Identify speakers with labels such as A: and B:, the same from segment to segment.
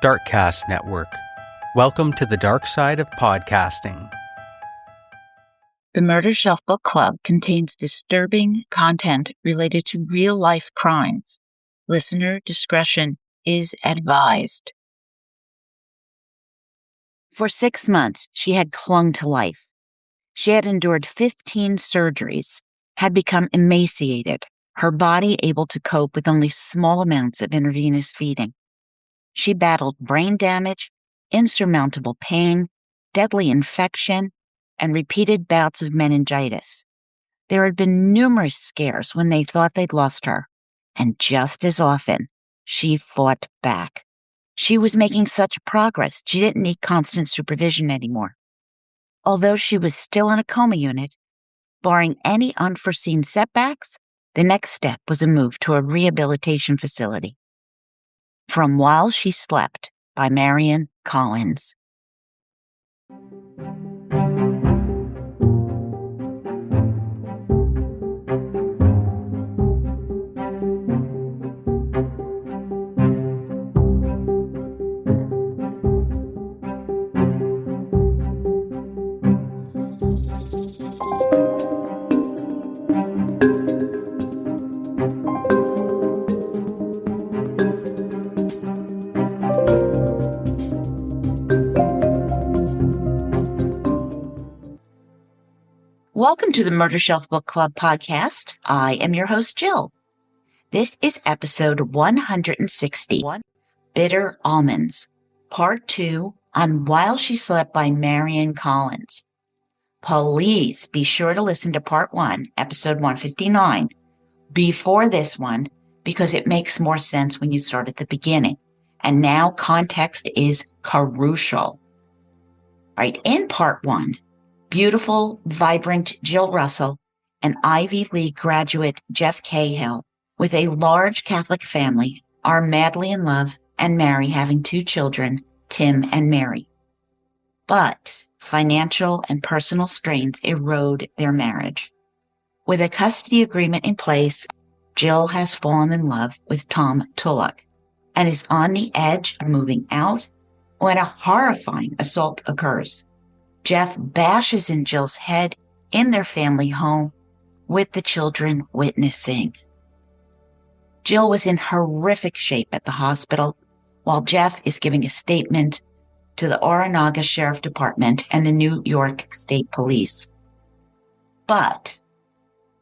A: Darkcast Network. Welcome to the dark side of podcasting.
B: The Murdershelf Book Club contains disturbing content related to real-life crimes. Listener discretion is advised.
C: For 6 months, she had clung to life. She had endured 15 surgeries, had become emaciated, her body able to cope with only small amounts of intravenous feeding. She battled brain damage, insurmountable pain, deadly infection, and repeated bouts of meningitis. There had been numerous scares when they thought they'd lost her, and just as often, she fought back. She was making such progress, she didn't need constant supervision anymore. Although she was still in a coma unit, barring any unforeseen setbacks, the next step was a move to a rehabilitation facility. From While She Slept by Marion Collins. Welcome to the Murdershelf Book Club podcast. I am your host, Jill. This is episode 160, Bitter Almonds, part 2 on While She Slept by Marion Collins. Please be sure to listen to part 1, episode 159, before this one, because it makes more sense when you start at the beginning. And now context is crucial. All right, in part 1, beautiful, vibrant Jill Russell and Ivy League graduate Jeff Cahill, with a large Catholic family, are madly in love and marry, having 2 children, Tim and Mary. But financial and personal strains erode their marriage. With a custody agreement in place, Jill has fallen in love with Tom Tulloch and is on the edge of moving out when a horrifying assault occurs. Jeff bashes in Jill's head in their family home, with the children witnessing. Jill was in horrific shape at the hospital, while Jeff is giving a statement to the Oronogo Sheriff Department and the New York State Police. But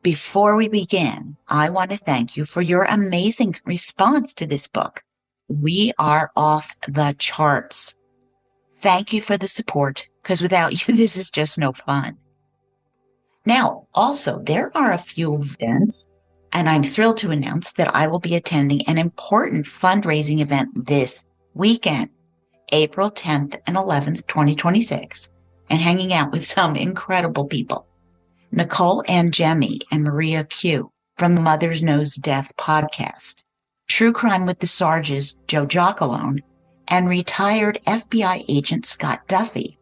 C: before we begin, I want to thank you for your amazing response to this book. We are off the charts. Thank you for the support, because without you, this is just no fun. Now, also, there are a few events, and I'm thrilled to announce that I will be attending an important fundraising event this weekend, April 10th and 11th, 2026, and hanging out with some incredible people. Nicole Angemi and Maria Q from the Mother Knows Death podcast, True Crime with the Sarges, Joe Jockalone, and retired FBI agent Scott Duffy,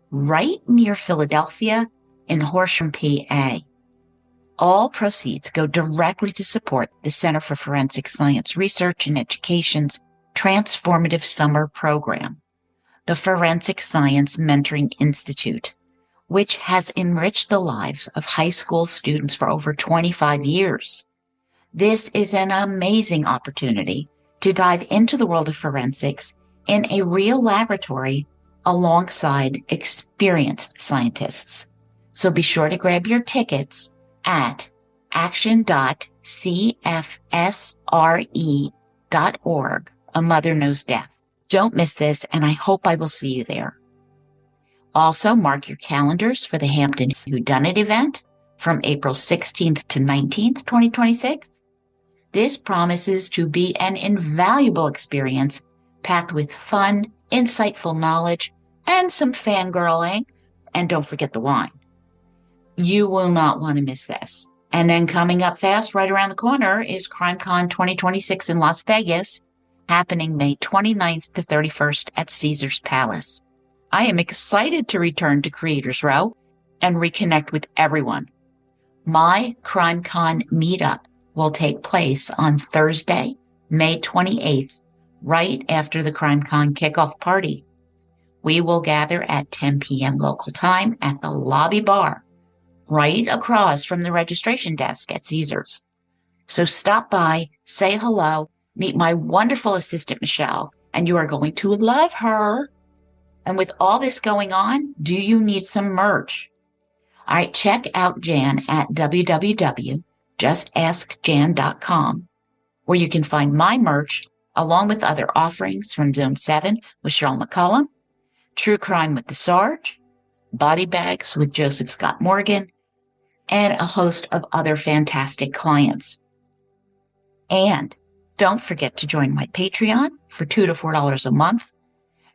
C: right near Philadelphia in Horsham, PA. All proceeds go directly to support the Center for Forensic Science Research and Education's transformative summer program, the Forensic Science Mentoring Institute, which has enriched the lives of high school students for over 25 years. This is an amazing opportunity to dive into the world of forensics in a real laboratory alongside experienced scientists. So be sure to grab your tickets at action.cfsre.org, A Mother Knows Death. Don't miss this, and I hope I will see you there. Also, mark your calendars for the Hampton Whodunit event from April 16th to 19th, 2026. This promises to be an invaluable experience packed with fun, insightful knowledge, and some fangirling. And don't forget the wine. You will not want to miss this. And then coming up fast right around the corner is Crimecon 2026 in Las Vegas, happening May 29th to 31st at Caesars Palace. I am excited to return to Creators Row and reconnect with everyone. My Crimecon meetup will take place on Thursday, May 28th, right after the Crimecon kickoff party. We will gather at 10 p.m. local time at the lobby bar, right across from the registration desk at Caesars. So stop by, say hello, meet my wonderful assistant, Michelle, and you are going to love her. And with all this going on, do you need some merch? All right, check out Jan at www.justaskjan.com, where you can find my merch along with other offerings from Zone 7 with Cheryl McCullum, True Crime with the Sarge, Body Bags with Joseph Scott Morgan, and a host of other fantastic clients. And don't forget to join my Patreon for $2 to $4 a month.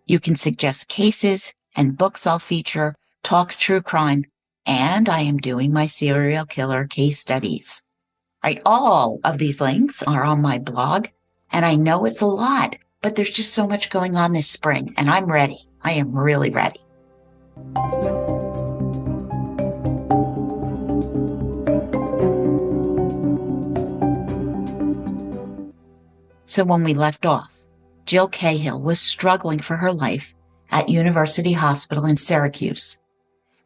C: You can suggest cases and books I'll feature, talk true crime, and I am doing my serial killer case studies. All right, all of these links are on my blog, and I know it's a lot, but there's just so much going on this spring, and I'm ready. I am really ready. So when we left off, Jill Cahill was struggling for her life at University Hospital in Syracuse.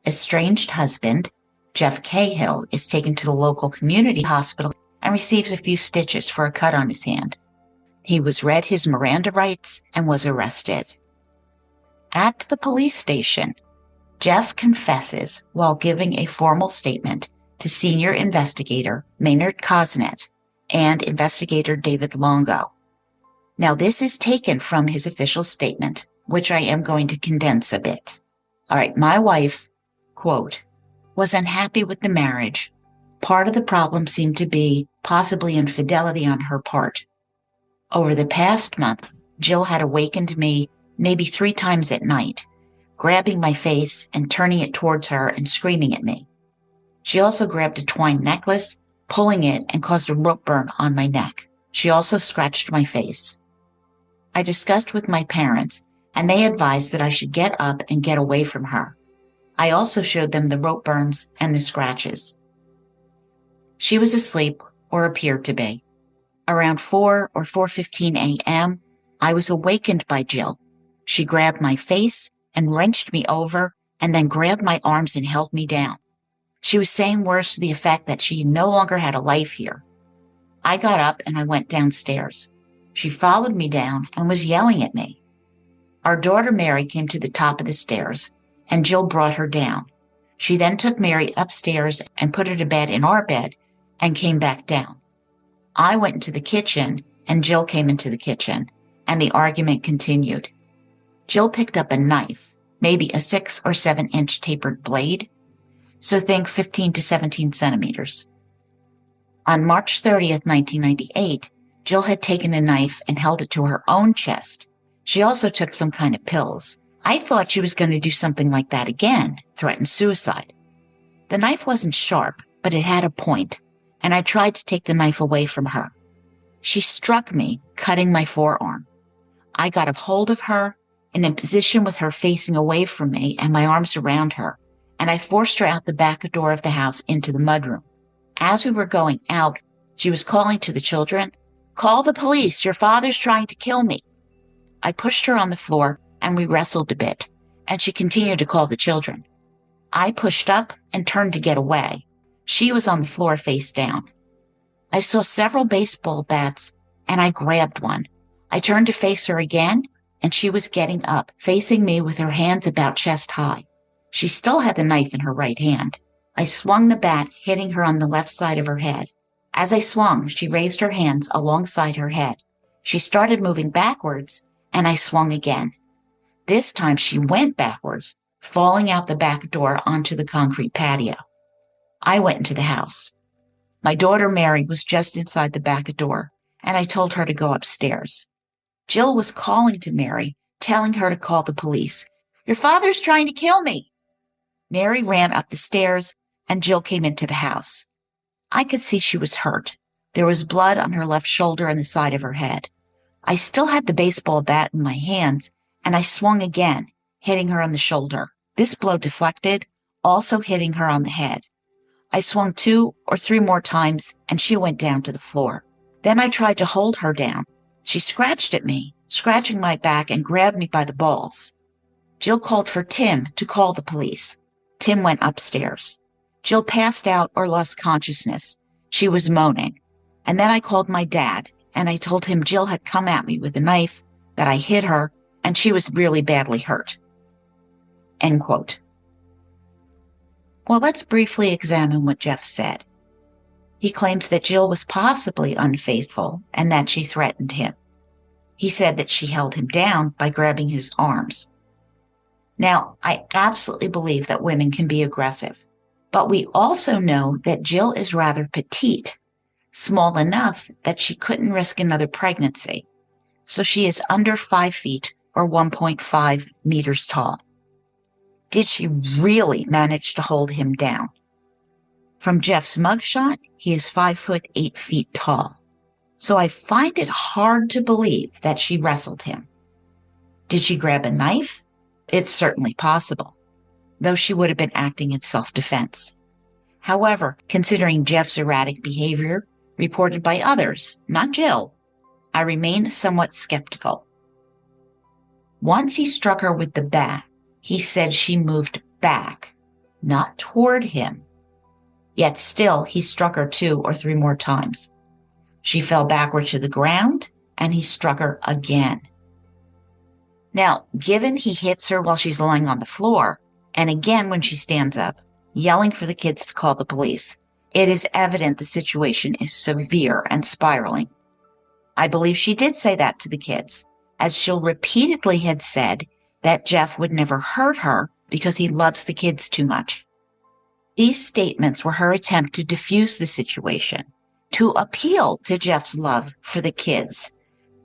C: Estranged husband, Jeff Cahill, is taken to the local community hospital and receives a few stitches for a cut on his hand. He was read his Miranda rights and was arrested. At the police station, Jeff confesses while giving a formal statement to senior investigator Maynard Cosnett and investigator David Longo. Now, this is taken from his official statement, which I am going to condense a bit. All right, my wife, quote, was unhappy with the marriage. Part of the problem seemed to be possibly infidelity on her part. Over the past month, Jill had awakened me maybe 3 times at night, grabbing my face and turning it towards her and screaming at me. She also grabbed a twine necklace, pulling it, and caused a rope burn on my neck. She also scratched my face. I discussed with my parents, and they advised that I should get up and get away from her. I also showed them the rope burns and the scratches. She was asleep, or appeared to be. Around 4 or 4:15 a.m., I was awakened by Jill. She grabbed my face and wrenched me over, and then grabbed my arms and held me down. She was saying words to the effect that she no longer had a life here. I got up and I went downstairs. She followed me down and was yelling at me. Our daughter Mary came to the top of the stairs, and Jill brought her down. She then took Mary upstairs and put her to bed in our bed and came back down. I went into the kitchen, and Jill came into the kitchen, and the argument continued. Jill picked up a knife, maybe a 6 or 7 inch tapered blade, so think 15 to 17 centimeters. On March 30th, 1998, Jill had taken a knife and held it to her own chest. She also took some kind of pills. I thought she was going to do something like that again, threaten suicide. The knife wasn't sharp, but it had a point, and I tried to take the knife away from her. She struck me, cutting my forearm. I got a hold of her, in a position with her facing away from me and my arms around her, and I forced her out the back door of the house into the mudroom. As we were going out, she was calling to the children, "Call the police, your father's trying to kill me." I pushed her on the floor and we wrestled a bit, and she continued to call the children. I pushed up and turned to get away. She was on the floor face down. I saw several baseball bats and I grabbed one. I turned to face her again, and she was getting up, facing me with her hands about chest high. She still had the knife in her right hand. I swung the bat, hitting her on the left side of her head. As I swung, she raised her hands alongside her head. She started moving backwards, and I swung again. This time she went backwards, falling out the back door onto the concrete patio. I went into the house. My daughter Mary was just inside the back door, and I told her to go upstairs. Jill was calling to Mary, telling her to call the police. "Your father's trying to kill me." Mary ran up the stairs, and Jill came into the house. I could see she was hurt. There was blood on her left shoulder and the side of her head. I still had the baseball bat in my hands, and I swung again, hitting her on the shoulder. This blow deflected, also hitting her on the head. I swung 2 or 3 more times, and she went down to the floor. Then I tried to hold her down. She scratched at me, scratching my back and grabbed me by the balls. Jill called for Tim to call the police. Tim went upstairs. Jill passed out or lost consciousness. She was moaning. And then I called my dad, and I told him Jill had come at me with a knife, that I hit her, and she was really badly hurt. End quote. Well, let's briefly examine what Jeff said. He claims that Jill was possibly unfaithful and that she threatened him. He said that she held him down by grabbing his arms. Now, I absolutely believe that women can be aggressive, but we also know that Jill is rather petite, small enough that she couldn't risk another pregnancy. So she is under 5 feet or 1.5 meters tall. Did she really manage to hold him down? From Jeff's mugshot, he is 5 foot 8 feet tall. So I find it hard to believe that she wrestled him. Did she grab a knife? It's certainly possible, though she would have been acting in self-defense. However, considering Jeff's erratic behavior, reported by others, not Jill, I remain somewhat skeptical. Once he struck her with the bat, he said she moved back, not toward him. Yet still, he struck her 2 or 3 more times. She fell backward to the ground, and he struck her again. Now, given he hits her while she's lying on the floor, and again when she stands up, yelling for the kids to call the police, it is evident the situation is severe and spiraling. I believe she did say that to the kids, as Jill repeatedly had said that Jeff would never hurt her because he loves the kids too much. These statements were her attempt to diffuse the situation, to appeal to Jeff's love for the kids,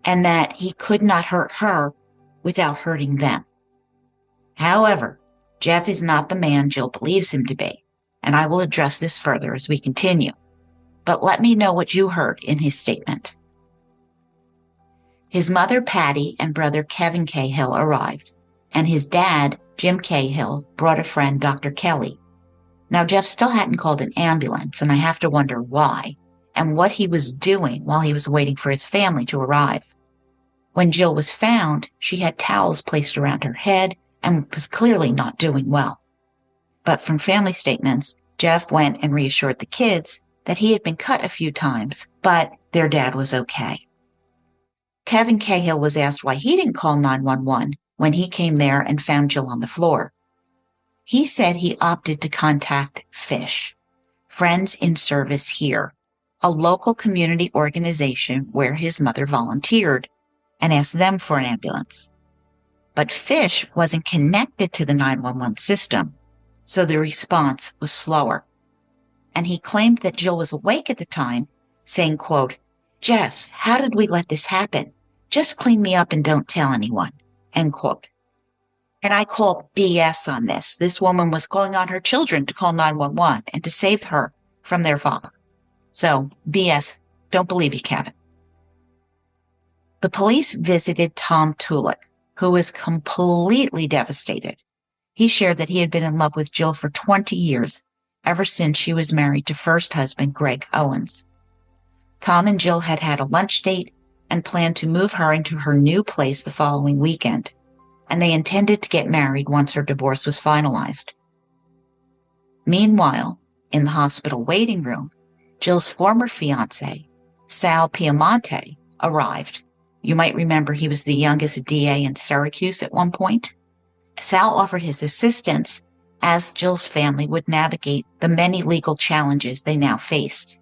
C: and that he could not hurt her without hurting them. However, Jeff is not the man Jill believes him to be, and I will address this further as we continue. But let me know what you heard in his statement. His mother, Patty, and brother, Kevin Cahill, arrived, and his dad, Jim Cahill, brought a friend, Dr. Kelly. Now, Jeff still hadn't called an ambulance, and I have to wonder why, and what he was doing while he was waiting for his family to arrive. When Jill was found, she had towels placed around her head and was clearly not doing well. But from family statements, Jeff went and reassured the kids that he had been cut a few times, but their dad was okay. Kevin Cahill was asked why he didn't call 911 when he came there and found Jill on the floor. He said he opted to contact FISH, Friends in Service Here, a local community organization where his mother volunteered, and asked them for an ambulance. But FISH wasn't connected to the 911 system, so the response was slower. And he claimed that Jill was awake at the time, saying, quote, "Jeff, how did we let this happen? Just clean me up and don't tell anyone," end quote. And I call BS on this. This woman was calling on her children to call 911 and to save her from their father. So BS, don't believe you, Kevin. The police visited Tom Tulick, who was completely devastated. He shared that he had been in love with Jill for 20 years, ever since she was married to first husband Greg Owens. Tom and Jill had had a lunch date and planned to move her into her new place the following weekend, and they intended to get married once her divorce was finalized. Meanwhile, in the hospital waiting room, Jill's former fiancé, Sal Piemonte, arrived. You might remember he was the youngest DA in Syracuse at one point. Sal offered his assistance as Jill's family would navigate the many legal challenges they now faced.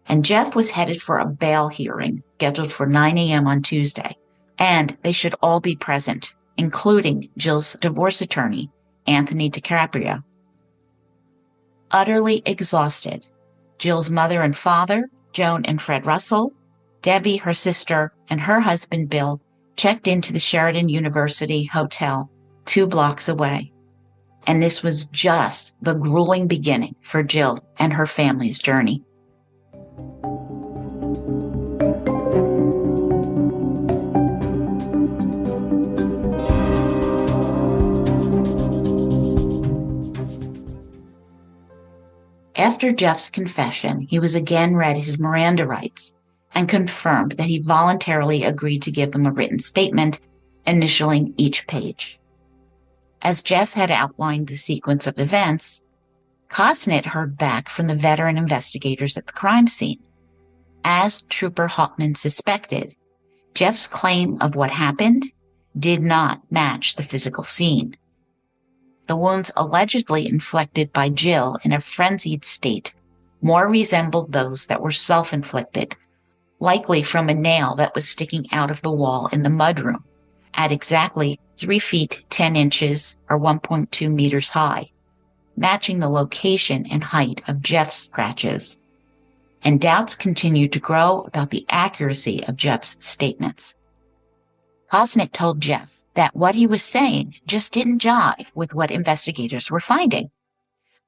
C: And Jeff was headed for a bail hearing scheduled for 9 a.m. on Tuesday, and they should all be present, including Jill's divorce attorney, Anthony DiCaprio. Utterly exhausted, Jill's mother and father, Joan and Fred Russell, Debbie, her sister, and her husband, Bill, checked into the Sheridan University Hotel 2 blocks away. And this was just the grueling beginning for Jill and her family's journey. After Jeff's confession, he was again read his Miranda rights, and confirmed that he voluntarily agreed to give them a written statement, initialing each page. As Jeff had outlined the sequence of events, Cosnett heard back from the veteran investigators at the crime scene. As Trooper Hoffman suspected, Jeff's claim of what happened did not match the physical scene. The wounds allegedly inflicted by Jill in a frenzied state more resembled those that were self-inflicted, likely from a nail that was sticking out of the wall in the mudroom at exactly 3 feet 10 inches or 1.2 meters high, matching the location and height of Jeff's scratches. And doubts continued to grow about the accuracy of Jeff's statements. Cosnett told Jeff that what he was saying just didn't jive with what investigators were finding.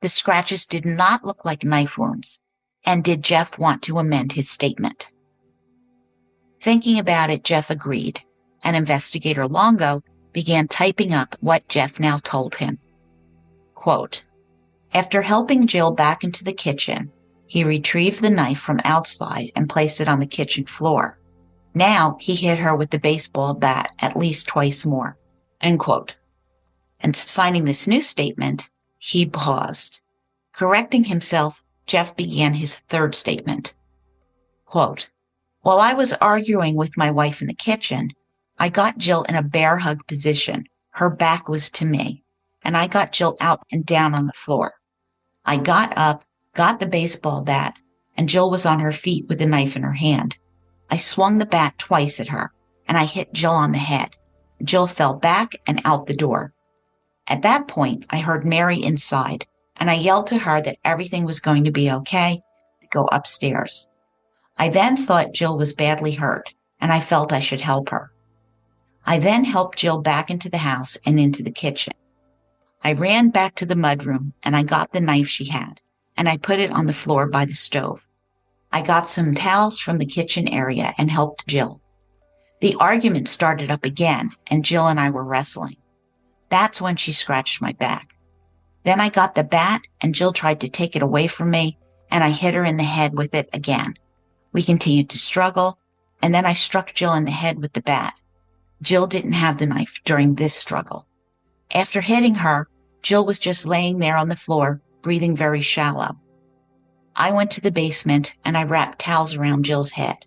C: The scratches did not look like knife wounds, and did Jeff want to amend his statement? Thinking about it, Jeff agreed, and investigator Longo began typing up what Jeff now told him. Quote, "After helping Jill back into the kitchen, he retrieved the knife from outside and placed it on the kitchen floor. Now he hit her with the baseball bat at least twice more." End quote. And signing this new statement, he paused. Correcting himself, Jeff began his third statement. Quote, "While I was arguing with my wife in the kitchen, I got Jill in a bear hug position. Her back was to me, and I got Jill out and down on the floor. I got up, got the baseball bat, and Jill was on her feet with the knife in her hand. I swung the bat twice at her, and I hit Jill on the head. Jill fell back and out the door. At that point, I heard Mary inside, and I yelled to her that everything was going to be okay, to go upstairs. I then thought Jill was badly hurt, and I felt I should help her. I then helped Jill back into the house and into the kitchen. I ran back to the mudroom, and I got the knife she had, and I put it on the floor by the stove. I got some towels from the kitchen area and helped Jill. The argument started up again, and Jill and I were wrestling. That's when she scratched my back. Then I got the bat, and Jill tried to take it away from me, and I hit her in the head with it again. We continued to struggle, and then I struck Jill in the head with the bat. Jill didn't have the knife during this struggle. After hitting her, Jill was just laying there on the floor, breathing very shallow. I went to the basement, and I wrapped towels around Jill's head.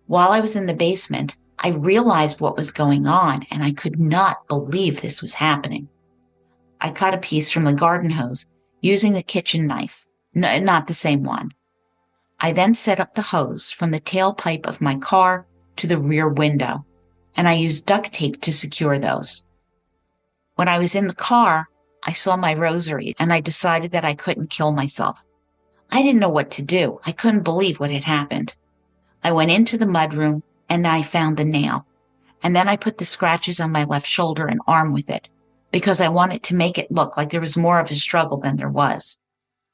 C: While I was in the basement, I realized what was going on, and I could not believe this was happening. I cut a piece from the garden hose using the kitchen knife, not the same one. I then set up the hose from the tailpipe of my car to the rear window, and I used duct tape to secure those. When I was in the car, I saw my rosary, and I decided that I couldn't kill myself. I didn't know what to do. I couldn't believe what had happened. I went into the mudroom, and I found the nail. And then I put the scratches on my left shoulder and arm with it, because I wanted to make it look like there was more of a struggle than there was.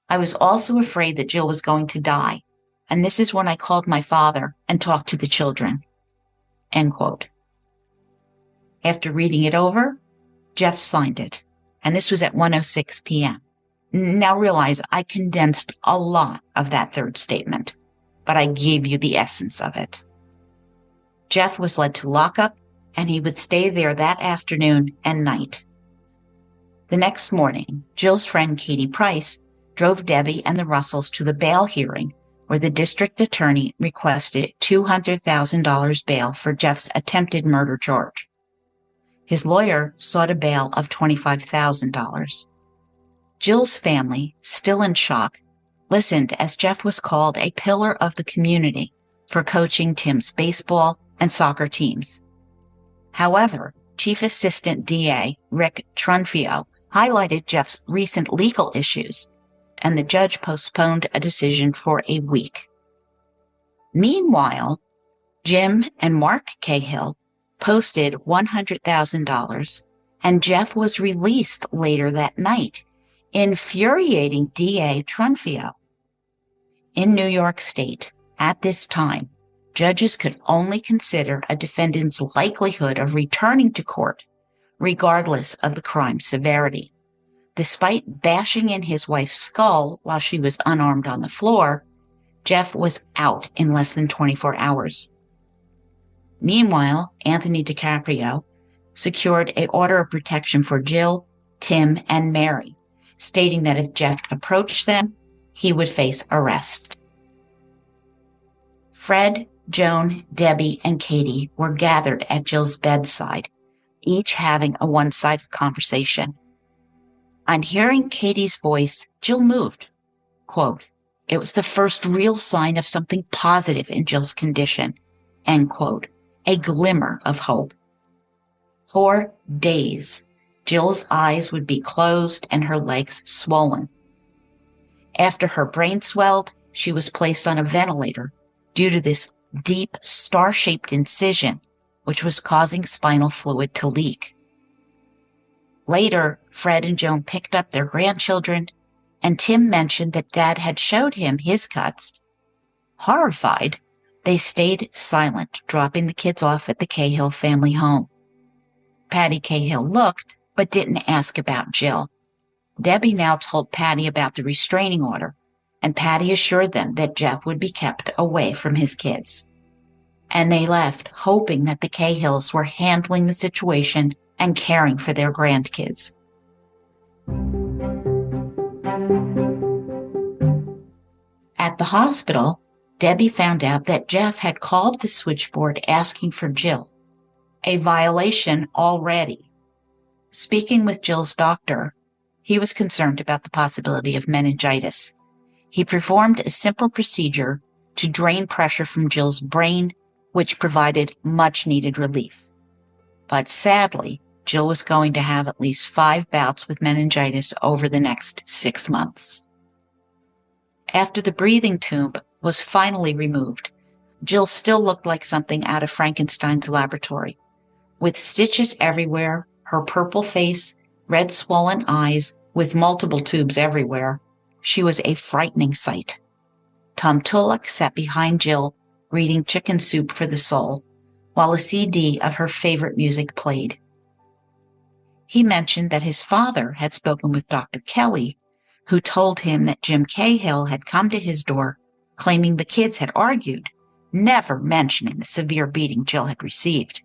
C: I was also afraid that Jill was going to die, and this is when I called my father and talked to the children." End quote. After reading it over, Jeff signed it, and this was at 1:06 p.m. Now realize I condensed a lot of that third statement, but I gave you the essence of it. Jeff was led to lockup, and he would stay there that afternoon and night. The next morning, Jill's friend Katie Price drove Debbie and the Russells to the bail hearing, where the district attorney requested $200,000 bail for Jeff's attempted murder charge. His lawyer sought a bail of $25,000. Jill's family, still in shock, listened as Jeff was called a pillar of the community for coaching Tim's baseball and soccer teams. However, Chief Assistant DA Rick Trunfio highlighted Jeff's recent legal issues, and the judge postponed a decision for a week. Meanwhile, Jim and Mark Cahill posted $100,000, and Jeff was released later that night, infuriating DA Trunfio. In New York State, at this time, judges could only consider a defendant's likelihood of returning to court, regardless of the crime's severity. Despite bashing in his wife's skull while she was unarmed on the floor, Jeff was out in less than 24 hours. Meanwhile, Anthony DiCaprio secured an order of protection for Jill, Tim, and Mary, stating that if Jeff approached them, he would face arrest. Fred, Joan, Debbie, and Katie were gathered at Jill's bedside, each having a one-sided conversation. On hearing Katie's voice, Jill moved. Quote, "It was the first real sign of something positive in Jill's condition," end quote, a glimmer of hope. For days, Jill's eyes would be closed and her legs swollen. After her brain swelled, she was placed on a ventilator due to this deep, star-shaped incision, which was causing spinal fluid to leak. Later, Fred and Joan picked up their grandchildren, and Tim mentioned that Dad had showed him his cuts. Horrified, they stayed silent, dropping the kids off at the Cahill family home. Patty Cahill looked, but didn't ask about Jill. Debbie now told Patty about the restraining order, and Patty assured them that Jeff would be kept away from his kids. And they left, hoping that the Cahills were handling the situation and caring for their grandkids. At the hospital, Debbie found out that Jeff had called the switchboard asking for Jill, a violation already. Speaking with Jill's doctor, he was concerned about the possibility of meningitis. He performed a simple procedure to drain pressure from Jill's brain, which provided much-needed relief. But sadly, Jill was going to have at least 5 bouts with meningitis over the next 6 months. After the breathing tube was finally removed, Jill still looked like something out of Frankenstein's laboratory. With stitches everywhere, her purple face, red swollen eyes with multiple tubes everywhere, she was a frightening sight. Tom Tulloch sat behind Jill, reading Chicken Soup for the Soul, while a CD of her favorite music played. He mentioned that his father had spoken with Dr. Kelly, who told him that Jim Cahill had come to his door claiming the kids had argued, never mentioning the severe beating Jill had received.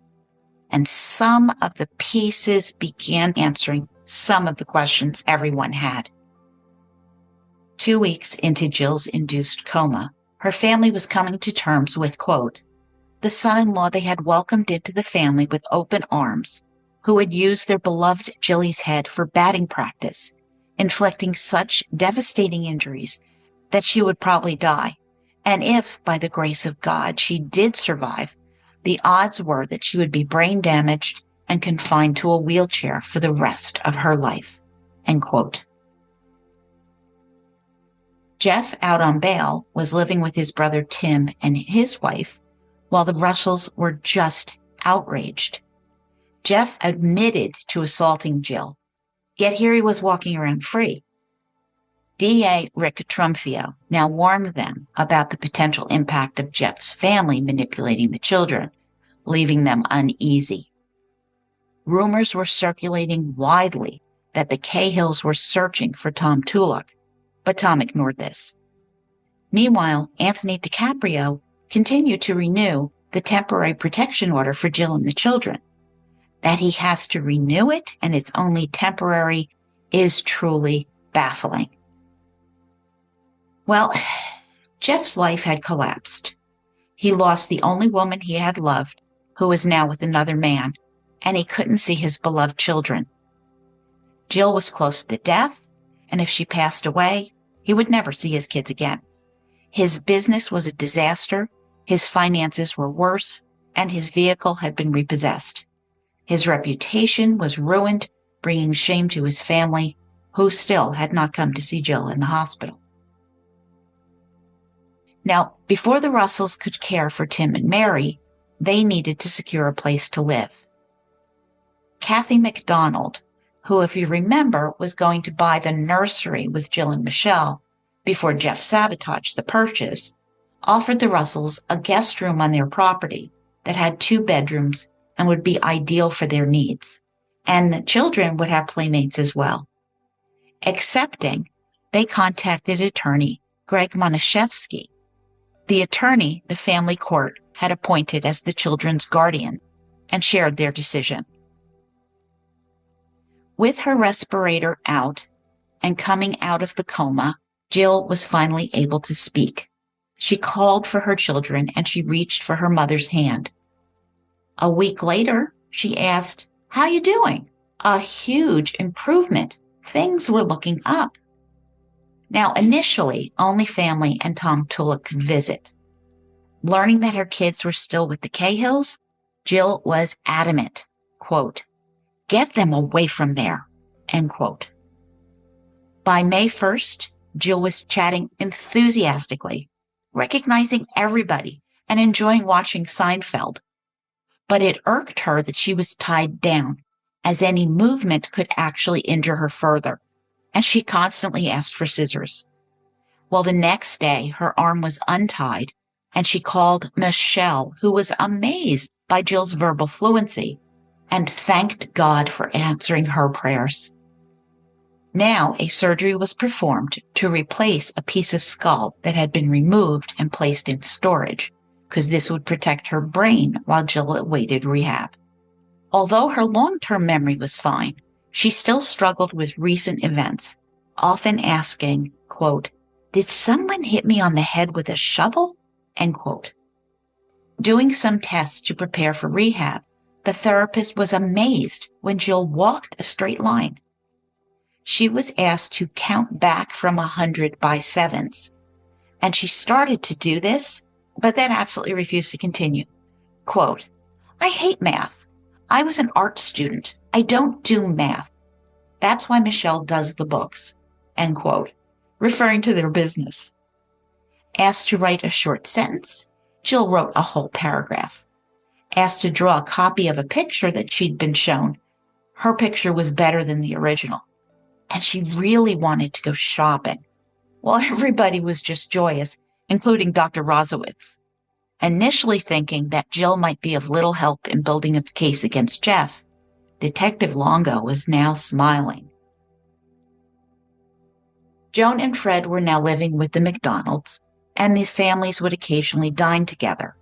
C: And some of the pieces began answering some of the questions everyone had. 2 weeks into Jill's induced coma, her family was coming to terms with, quote, the son-in-law they had welcomed into the family with open arms, who had used their beloved Jillie's head for batting practice, inflicting such devastating injuries that she would probably die. And if, by the grace of God, she did survive, the odds were that she would be brain damaged and confined to a wheelchair for the rest of her life, end quote. Jeff, out on bail, was living with his brother Tim and his wife, while the Russells were just outraged. Jeff admitted to assaulting Jill, yet here he was walking around free. DA Rick Trumfio now warned them about the potential impact of Jeff's family manipulating the children, leaving them uneasy. Rumors were circulating widely that the Cahills were searching for Tom Tulloch, but Tom ignored this. Meanwhile, Anthony DiCaprio continued to renew the temporary protection order for Jill and the children. That he has to renew it and it's only temporary is truly baffling. Well, Jeff's life had collapsed. He lost the only woman he had loved, who was now with another man, and he couldn't see his beloved children. Jill was close to death, and if she passed away, he would never see his kids again. His business was a disaster, his finances were worse, and his vehicle had been repossessed. His reputation was ruined, bringing shame to his family, who still had not come to see Jill in the hospital. Now, before the Russells could care for Tim and Mary, they needed to secure a place to live. Kathy McDonald, who, if you remember, was going to buy the nursery with Jill and Michelle before Jeff sabotaged the purchase, offered the Russells a guest room on their property that had 2 bedrooms and would be ideal for their needs, and the children would have playmates as well. Accepting, they contacted attorney Greg Monashevsky, The attorney the family court had appointed as the children's guardian and shared their decision. With her respirator out and coming out of the coma, Jill was finally able to speak. She called for her children and she reached for her mother's hand. A week later, she asked, "How you doing?" A huge improvement. Things were looking up. Now, initially, only family and Tom Tulloch could visit. Learning that her kids were still with the Cahills, Jill was adamant, quote, "Get them away from there," end quote. By May 1st, Jill was chatting enthusiastically, recognizing everybody and enjoying watching Seinfeld. But it irked her that she was tied down, as any movement could actually injure her further, and she constantly asked for scissors. Well, the next day, her arm was untied, and she called Michelle, who was amazed by Jill's verbal fluency and thanked God for answering her prayers. Now, a surgery was performed to replace a piece of skull that had been removed and placed in storage, because this would protect her brain while Jill awaited rehab. Although her long-term memory was fine, she still struggled with recent events, often asking, quote, "Did someone hit me on the head with a shovel?" End quote. Doing some tests to prepare for rehab, the therapist was amazed when Jill walked a straight line. She was asked to count back from 100 by sevens, and she started to do this, but then absolutely refused to continue. Quote, "I hate math. I was an art student. I don't do math. That's why Michelle does the books," end quote, referring to their business. Asked to write a short sentence, Jill wrote a whole paragraph. Asked to draw a copy of a picture that she'd been shown, her picture was better than the original. And she really wanted to go shopping. Well, everybody was just joyous, including Dr. Rosowitz. Initially thinking that Jill might be of little help in building a case against Jeff, Detective Longo was now smiling. Joan and Fred were now living with the McDonalds, and the families would occasionally dine together.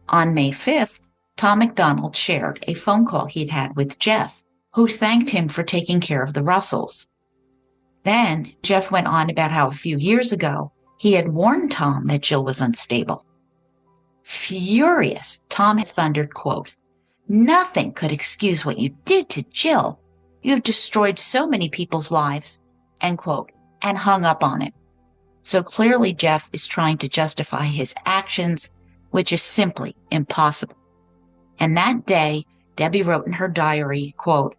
C: On May 5th, Tom McDonald shared a phone call he'd had with Jeff, who thanked him for taking care of the Russells. Then Jeff went on about how a few years ago he had warned Tom that Jill was unstable. Furious, Tom had thundered, quote, "Nothing could excuse what you did to Jill. You've destroyed so many people's lives," end quote, and hung up on it. So clearly Jeff is trying to justify his actions, which is simply impossible. And that day, Debbie wrote in her diary, quote,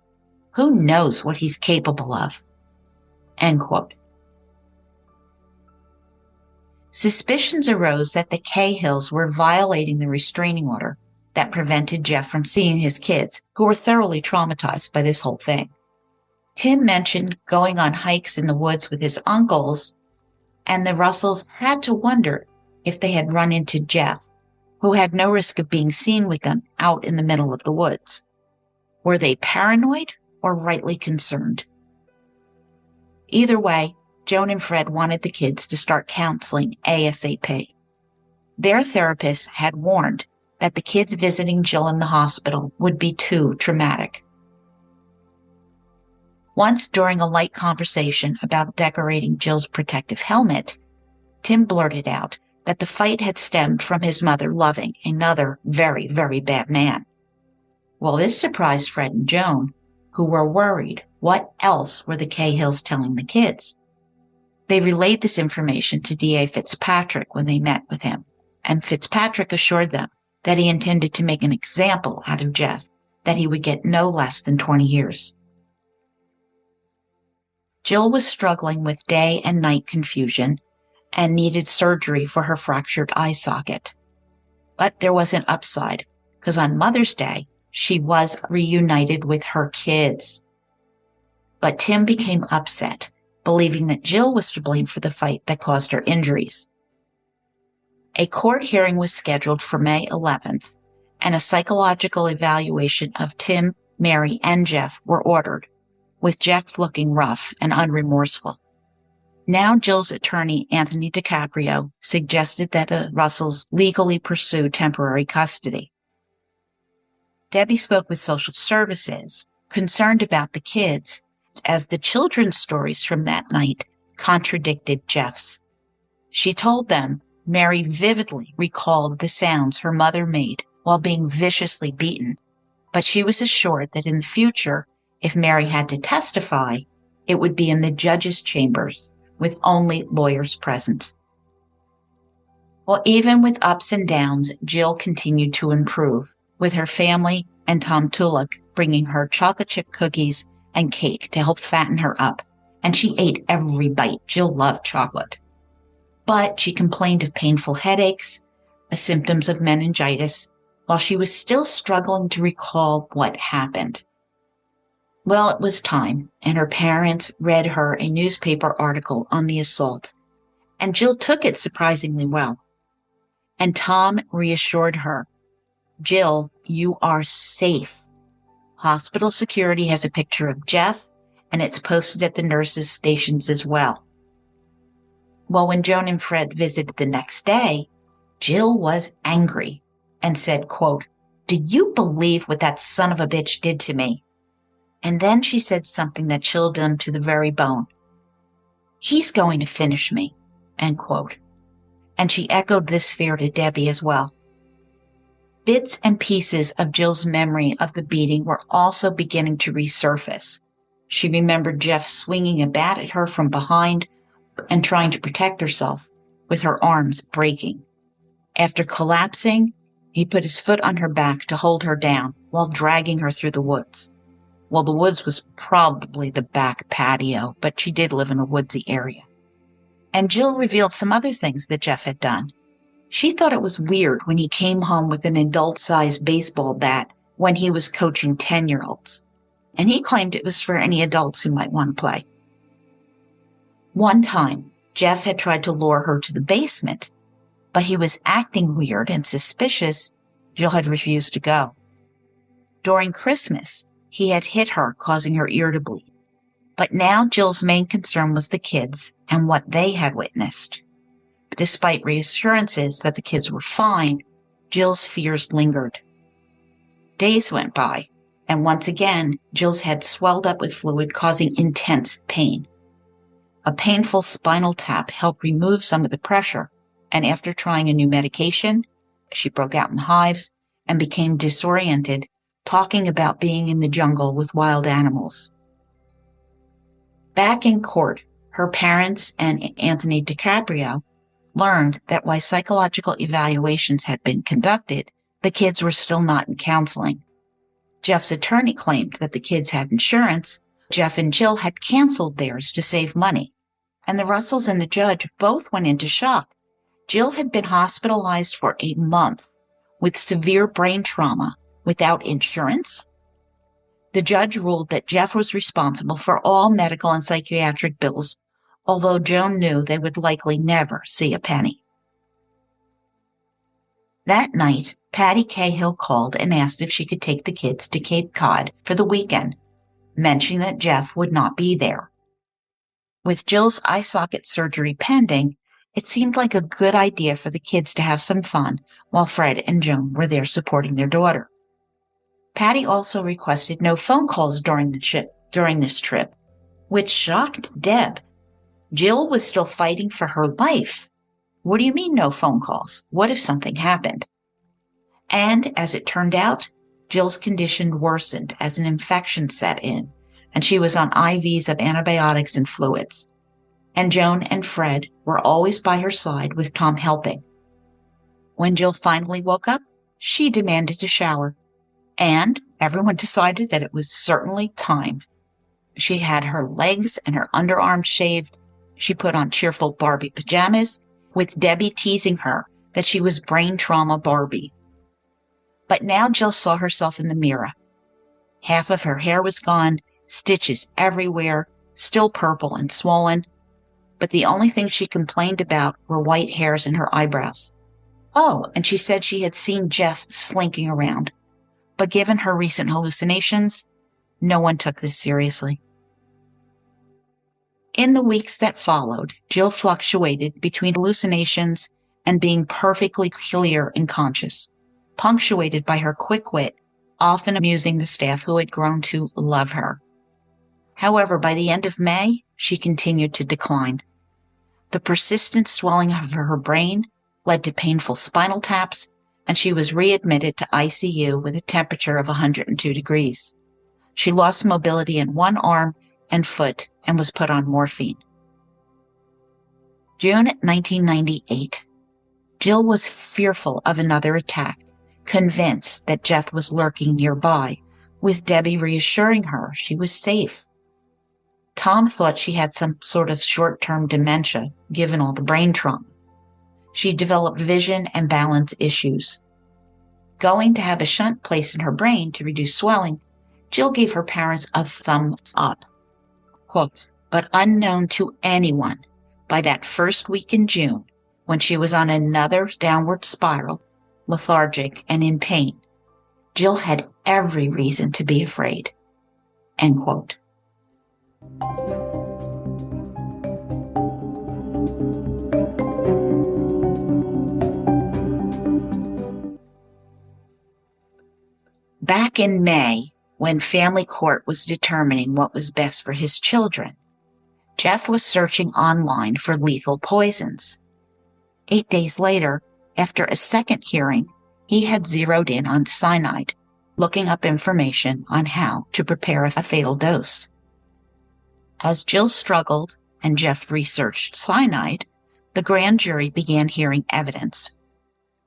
C: "Who knows what he's capable of?" End quote. Suspicions arose that the Cahills were violating the restraining order that prevented Jeff from seeing his kids, who were thoroughly traumatized by this whole thing. Tim mentioned going on hikes in the woods with his uncles, and the Russells had to wonder if they had run into Jeff, who had no risk of being seen with them out in the middle of the woods. Were they paranoid or rightly concerned? Either way, Joan and Fred wanted the kids to start counseling ASAP. Their therapist had warned that the kids visiting Jill in the hospital would be too traumatic. Once during a light conversation about decorating Jill's protective helmet, Tim blurted out that the fight had stemmed from his mother loving another very, very bad man. Well, this surprised Fred and Joan, who were worried. What else were the Cahills telling the kids? They relayed this information to DA Fitzpatrick when they met with him, and Fitzpatrick assured them that he intended to make an example out of Jeff, that he would get no less than 20 years. Jill was struggling with day and night confusion and needed surgery for her fractured eye socket. But there was an upside, because on Mother's Day, she was reunited with her kids. But Tim became upset, believing that Jill was to blame for the fight that caused her injuries. A court hearing was scheduled for May 11th, and a psychological evaluation of Tim, Mary, and Jeff were ordered, with Jeff looking rough and unremorseful. Now Jill's attorney, Anthony DiCaprio, suggested that the Russells legally pursue temporary custody. Debbie spoke with social services, concerned about the kids, as the children's stories from that night contradicted Jeff's. She told them Mary vividly recalled the sounds her mother made while being viciously beaten, but she was assured that in the future, if Mary had to testify, it would be in the judge's chambers with only lawyers present. Well, even with ups and downs, Jill continued to improve, with her family and Tom Tulloch bringing her chocolate chip cookies and cake to help fatten her up, and she ate every bite. Jill loved chocolate. But she complained of painful headaches, symptoms of meningitis, while she was still struggling to recall what happened. Well, it was time, and her parents read her a newspaper article on the assault, and Jill took it surprisingly well. And Tom reassured her, "Jill, you are safe. Hospital security has a picture of Jeff, and it's posted at the nurses' stations as well." Well, when Joan and Fred visited the next day, Jill was angry and said, quote, "Do you believe what that son of a bitch did to me?" And then she said something that chilled him to the very bone. "He's going to finish me," end quote. And she echoed this fear to Debbie as well. Bits and pieces of Jill's memory of the beating were also beginning to resurface. She remembered Jeff swinging a bat at her from behind and trying to protect herself, with her arms breaking. After collapsing, he put his foot on her back to hold her down while dragging her through the woods. Well, the woods was probably the back patio, but she did live in a woodsy area. And Jill revealed some other things that Jeff had done. She thought it was weird when he came home with an adult-sized baseball bat when he was coaching 10-year-olds. And he claimed it was for any adults who might want to play. One time, Jeff had tried to lure her to the basement, but he was acting weird and suspicious. Jill had refused to go. During Christmas, he had hit her, causing her ear to bleed. But now Jill's main concern was the kids and what they had witnessed. But despite reassurances that the kids were fine, Jill's fears lingered. Days went by, and once again, Jill's head swelled up with fluid, causing intense pain. A painful spinal tap helped remove some of the pressure, and after trying a new medication, she broke out in hives and became disoriented, talking about being in the jungle with wild animals. Back in court, her parents and Anthony DiCaprio learned that while psychological evaluations had been conducted, the kids were still not in counseling. Jeff's attorney claimed that the kids had insurance. Jeff and Jill had canceled theirs to save money, and the Russells and the judge both went into shock. Jill had been hospitalized for a month with severe brain trauma without insurance. The judge ruled that Jeff was responsible for all medical and psychiatric bills, although Joan knew they would likely never see a penny. That night, Patty Cahill called and asked if she could take the kids to Cape Cod for the weekend, mentioning that Jeff would not be there. With Jill's eye socket surgery pending, it seemed like a good idea for the kids to have some fun while Fred and Joan were there supporting their daughter. Patty also requested no phone calls during this trip, which shocked Deb. Jill was still fighting for her life. What do you mean no phone calls? What if something happened? And as it turned out, Jill's condition worsened as an infection set in, and she was on IVs of antibiotics and fluids. And Joan and Fred were always by her side with Tom helping. When Jill finally woke up, she demanded a shower, and everyone decided that it was certainly time. She had her legs and her underarms shaved. She put on cheerful Barbie pajamas, with Debbie teasing her that she was brain trauma Barbie. But now Jill saw herself in the mirror. Half of her hair was gone, stitches everywhere, still purple and swollen, but the only thing she complained about were white hairs in her eyebrows. Oh, and she said she had seen Jeff slinking around, but given her recent hallucinations, no one took this seriously. In the weeks that followed, Jill fluctuated between hallucinations and being perfectly clear and conscious, punctuated by her quick wit, often amusing the staff who had grown to love her. However, by the end of May, she continued to decline. The persistent swelling of her brain led to painful spinal taps, and she was readmitted to ICU with a temperature of 102 degrees. She lost mobility in one arm and foot and was put on morphine. June 1998. Jill was fearful of another attack, convinced that Jeff was lurking nearby, with Debbie reassuring her she was safe. Tom thought she had some sort of short-term dementia, given all the brain trauma. She developed vision and balance issues. Going to have a shunt placed in her brain to reduce swelling, Jill gave her parents a thumbs up. Quote, but unknown to anyone, by that first week in June, when she was on another downward spiral, lethargic and in pain, Jill had every reason to be afraid. End quote. Back in May, when family court was determining what was best for his children, Jeff was searching online for lethal poisons. 8 days later, after a second hearing, he had zeroed in on cyanide, looking up information on how to prepare a fatal dose. As Jill struggled and Jeff researched cyanide, the grand jury began hearing evidence.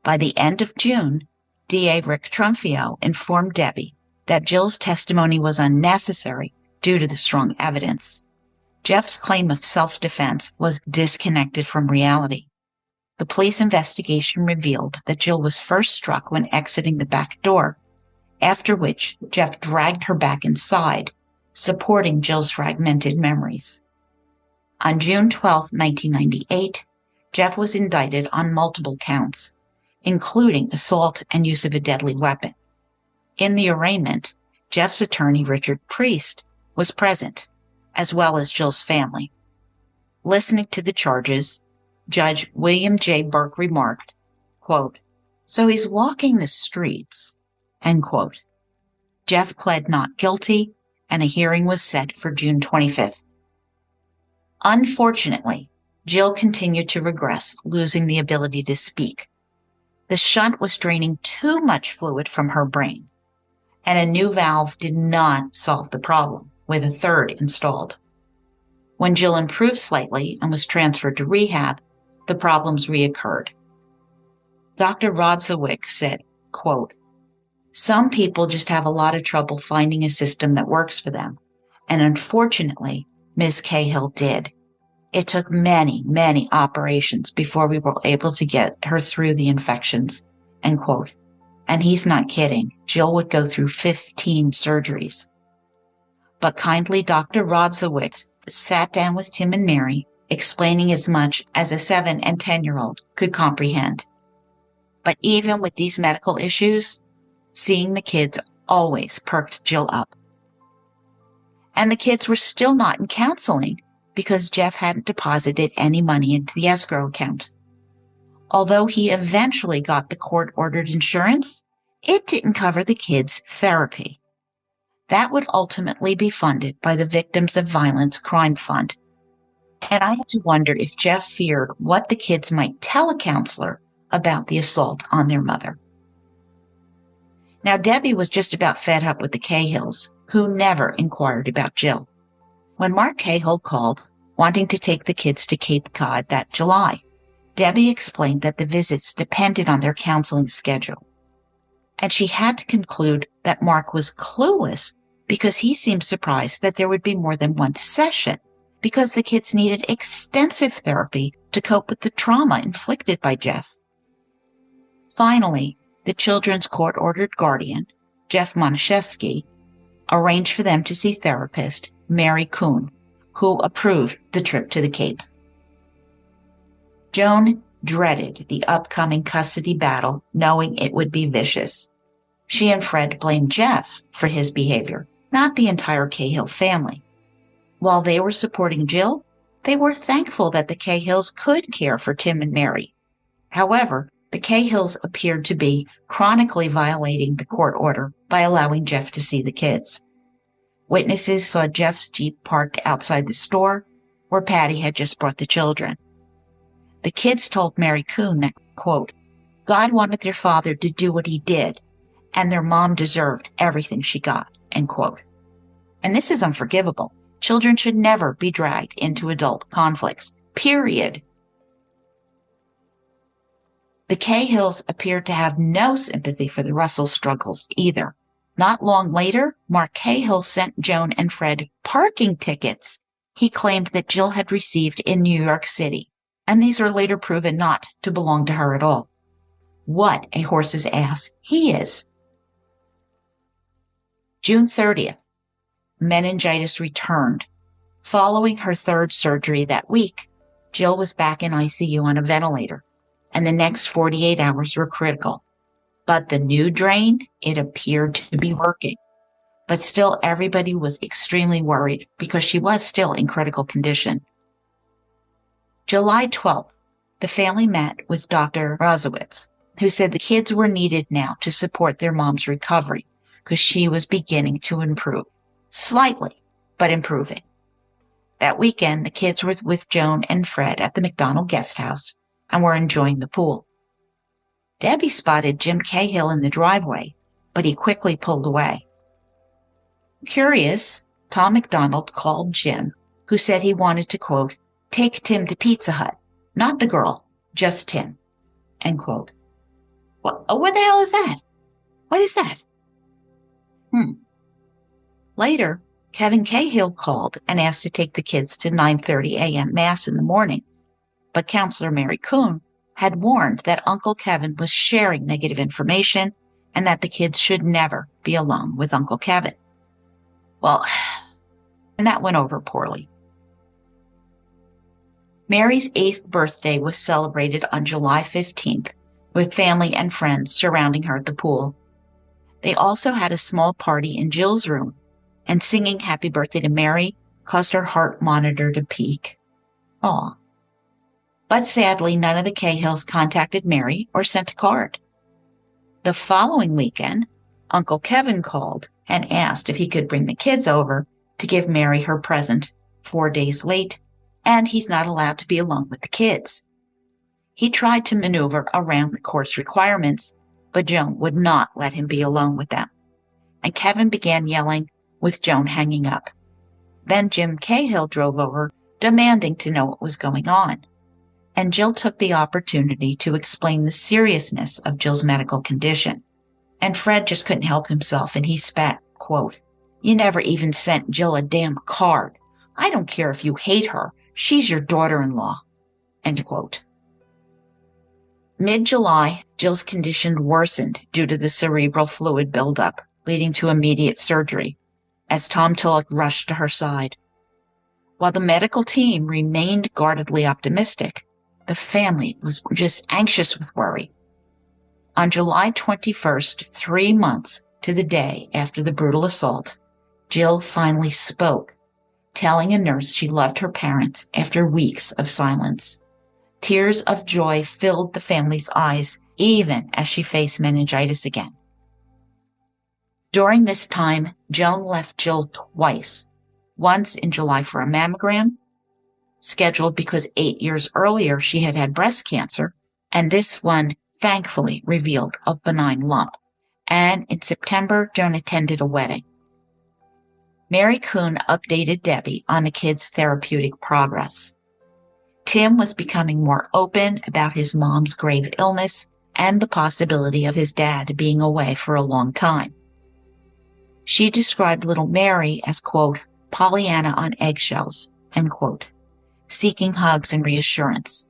C: By the end of June, DA Rick Trumfio informed Debbie that Jill's testimony was unnecessary due to the strong evidence. Jeff's claim of self-defense was disconnected from reality. The police investigation revealed that Jill was first struck when exiting the back door, after which Jeff dragged her back inside, supporting Jill's fragmented memories. On June 12, 1998, Jeff was indicted on multiple counts, including assault and use of a deadly weapon. In the arraignment, Jeff's attorney, Richard Priest, was present, as well as Jill's family. Listening to the charges, Judge William J. Burke remarked, quote, so he's walking the streets, end quote. Jeff pled not guilty, and a hearing was set for June 25th. Unfortunately, Jill continued to regress, losing the ability to speak. The shunt was draining too much fluid from her brain, and a new valve did not solve the problem, with a third installed. When Jill improved slightly and was transferred to rehab, the problems reoccurred. Dr. Rodzowick said, quote, some people just have a lot of trouble finding a system that works for them, and unfortunately, Ms. Cahill did. It took many, many operations before we were able to get her through the infections, end quote. And he's not kidding. Jill would go through 15 surgeries. But kindly Dr. Rodzowick sat down with Tim and Mary, explaining as much as a 7 and 10-year-old could comprehend. But even with these medical issues, seeing the kids always perked Jill up. And the kids were still not in counseling because Jeff hadn't deposited any money into the escrow account. Although he eventually got the court-ordered insurance, it didn't cover the kids' therapy. That would ultimately be funded by the Victims of Violence Crime Fund. And I had to wonder if Jeff feared what the kids might tell a counselor about the assault on their mother. Now, Debbie was just about fed up with the Cahills, who never inquired about Jill. When Mark Cahill called, wanting to take the kids to Cape Cod that July, Debbie explained that the visits depended on their counseling schedule. And she had to conclude that Mark was clueless because he seemed surprised that there would be more than one session, because the kids needed extensive therapy to cope with the trauma inflicted by Jeff. Finally, the children's court-ordered guardian, Jeff Monashevsky, arranged for them to see therapist Mary Kuhn, who approved the trip to the Cape. Joan dreaded the upcoming custody battle, knowing it would be vicious. She and Fred blamed Jeff for his behavior, not the entire Cahill family. While they were supporting Jill, They were thankful that the Cahills could care for Tim and Mary. However, the Cahills appeared to be chronically violating the court order by allowing Jeff to see the kids. Witnesses saw Jeff's Jeep parked outside the store where Patty had just brought the children. The kids told Mary Coon that, quote, God wanted their father to do what he did, and their mom deserved everything she got, end quote. And this is unforgivable. Children should never be dragged into adult conflicts, period. The Cahills appeared to have no sympathy for the Russell struggles either. Not long later, Mark Cahill sent Joan and Fred parking tickets he claimed that Jill had received in New York City, and these were later proven not to belong to her at all. What a horse's ass he is. June 30th, meningitis returned. Following her third surgery that week, Jill was back in ICU on a ventilator, and the next 48 hours were critical. But the new drain, it appeared to be working. But still, everybody was extremely worried because she was still in critical condition. July 12th, the family met with Dr. Rozowitz, who said the kids were needed now to support their mom's recovery because she was beginning to improve. Slightly, but improving. That weekend, the kids were with Joan and Fred at the McDonald guest house and were enjoying the pool. Debbie spotted Jim Cahill in the driveway, but he quickly pulled away. Curious, Tom McDonald called Jim, who said he wanted to, quote, take Tim to Pizza Hut, not the girl, just Tim, end quote. What the hell is that? What is that? Later, Kevin Cahill called and asked to take the kids to 9:30 a.m. Mass in the morning, but Counselor Mary Coon had warned that Uncle Kevin was sharing negative information and that the kids should never be alone with Uncle Kevin. Well, and that went over poorly. Mary's 8th birthday was celebrated on July 15th with family and friends surrounding her at the pool. They also had a small party in Jill's room, and singing Happy Birthday to Mary caused her heart monitor to peak. Aw. But sadly, none of the Cahills contacted Mary or sent a card. The following weekend, Uncle Kevin called and asked if he could bring the kids over to give Mary her present 4 days late, and he's not allowed to be alone with the kids. He tried to maneuver around the court's requirements, but Joan would not let him be alone with them, and Kevin began yelling with Joan hanging up. Then Jim Cahill drove over, demanding to know what was going on, and Jill took the opportunity to explain the seriousness of Jill's medical condition. And Fred just couldn't help himself, and he spat, quote, you never even sent Jill a damn card. I don't care if you hate her. She's your daughter-in-law, end quote. Mid-July, Jill's condition worsened due to the cerebral fluid buildup, leading to immediate surgery, as Tom Tulloch rushed to her side. While the medical team remained guardedly optimistic, the family was just anxious with worry. On July 21st, 3 months to the day after the brutal assault, Jill finally spoke, telling a nurse she loved her parents after weeks of silence. Tears of joy filled the family's eyes, even as she faced meningitis again. During this time, Joan left Jill twice, once in July for a mammogram, scheduled because 8 years earlier she had had breast cancer, and this one thankfully revealed a benign lump. And in September, Joan attended a wedding. Mary Coon updated Debbie on the kids' therapeutic progress. Tim was becoming more open about his mom's grave illness and the possibility of his dad being away for a long time. She described little Mary as, quote, Pollyanna on eggshells, end quote, seeking hugs and reassurance.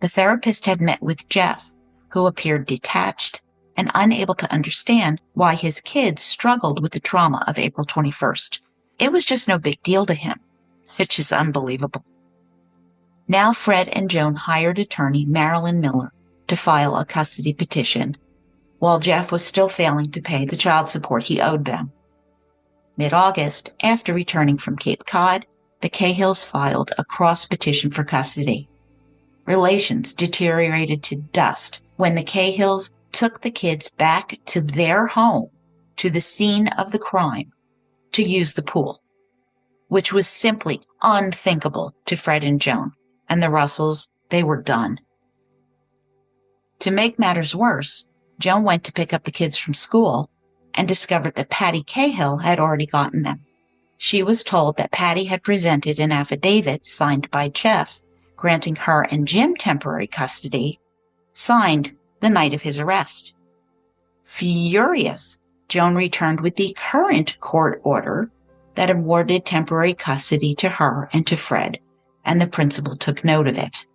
C: The therapist had met with Jeff, who appeared detached and unable to understand why his kids struggled with the trauma of April 21st. It was just no big deal to him, which is unbelievable. Now Fred and Joan hired attorney Marilyn Miller to file a custody petition, while Jeff was still failing to pay the child support he owed them. Mid-August, after returning from Cape Cod, the Cahills filed a cross petition for custody. Relations deteriorated to dust when the Cahills took the kids back to their home, to the scene of the crime, to use the pool, which was simply unthinkable to Fred and Joan, and the Russells. They were done. To make matters worse, Joan went to pick up the kids from school and discovered that Patty Cahill had already gotten them. She was told that Patty had presented an affidavit signed by Jeff granting her and Jim temporary custody, signed the night of his arrest. Furious, Joan returned with the current court order that awarded temporary custody to her and to Fred, and the principal took note of it.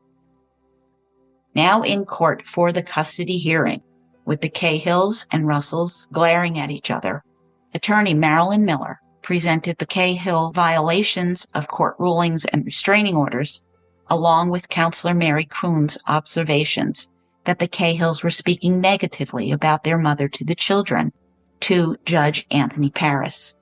C: Now in court for the custody hearing, with the Cahills and Russells glaring at each other, attorney Marilyn Miller presented the Cahill violations of court rulings and restraining orders, along with Counselor Mary Kuhn's observations that the Cahills were speaking negatively about their mother to the children, to Judge Anthony Paris.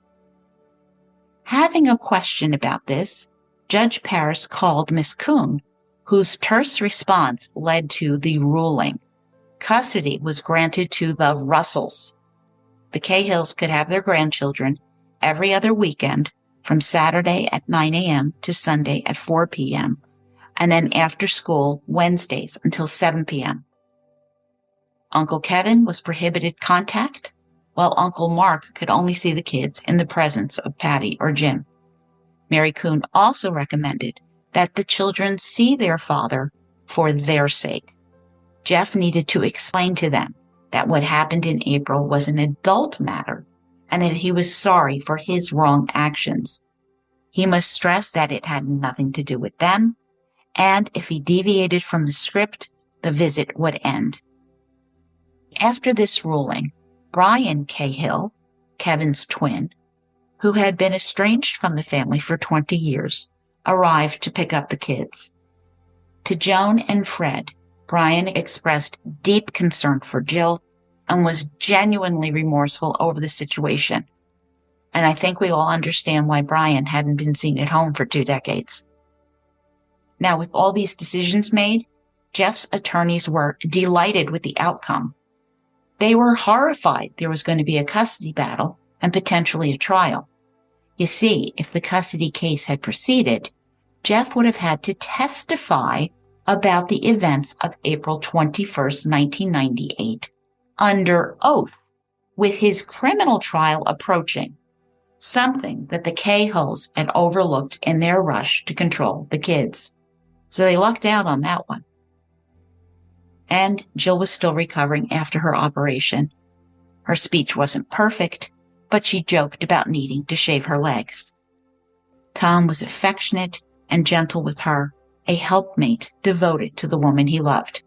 C: Having a question about this, Judge Paris called Miss Kuhn, whose terse response led to the ruling. Custody was granted to the Russells. The Cahills could have their grandchildren every other weekend from Saturday at 9 a.m. to Sunday at 4 p.m., and then after school Wednesdays until 7 p.m. Uncle Kevin was prohibited contact, while Uncle Mark could only see the kids in the presence of Patty or Jim. Mary Kuhn also recommended that the children see their father for their sake. Jeff needed to explain to them that what happened in April was an adult matter and that he was sorry for his wrong actions. He must stress that it had nothing to do with them, and if he deviated from the script, the visit would end. After this ruling, Brian Cahill, Kevin's twin, who had been estranged from the family for 20 years, arrived to pick up the kids. To Joan and Fred, Brian expressed deep concern for Jill and was genuinely remorseful over the situation. And I think we all understand why Brian hadn't been seen at home for 2 decades. Now, with all these decisions made, Jeff's attorneys were delighted with the outcome. They were horrified there was going to be a custody battle and potentially a trial. You see, if the custody case had proceeded, Jeff would have had to testify about the events of April 21st, 1998, under oath, with his criminal trial approaching, something that the Cahills had overlooked in their rush to control the kids. So they lucked out on that one. And Jill was still recovering after her operation. Her speech wasn't perfect, but she joked about needing to shave her legs. Tom was affectionate and gentle with her, a helpmate devoted to the woman he loved.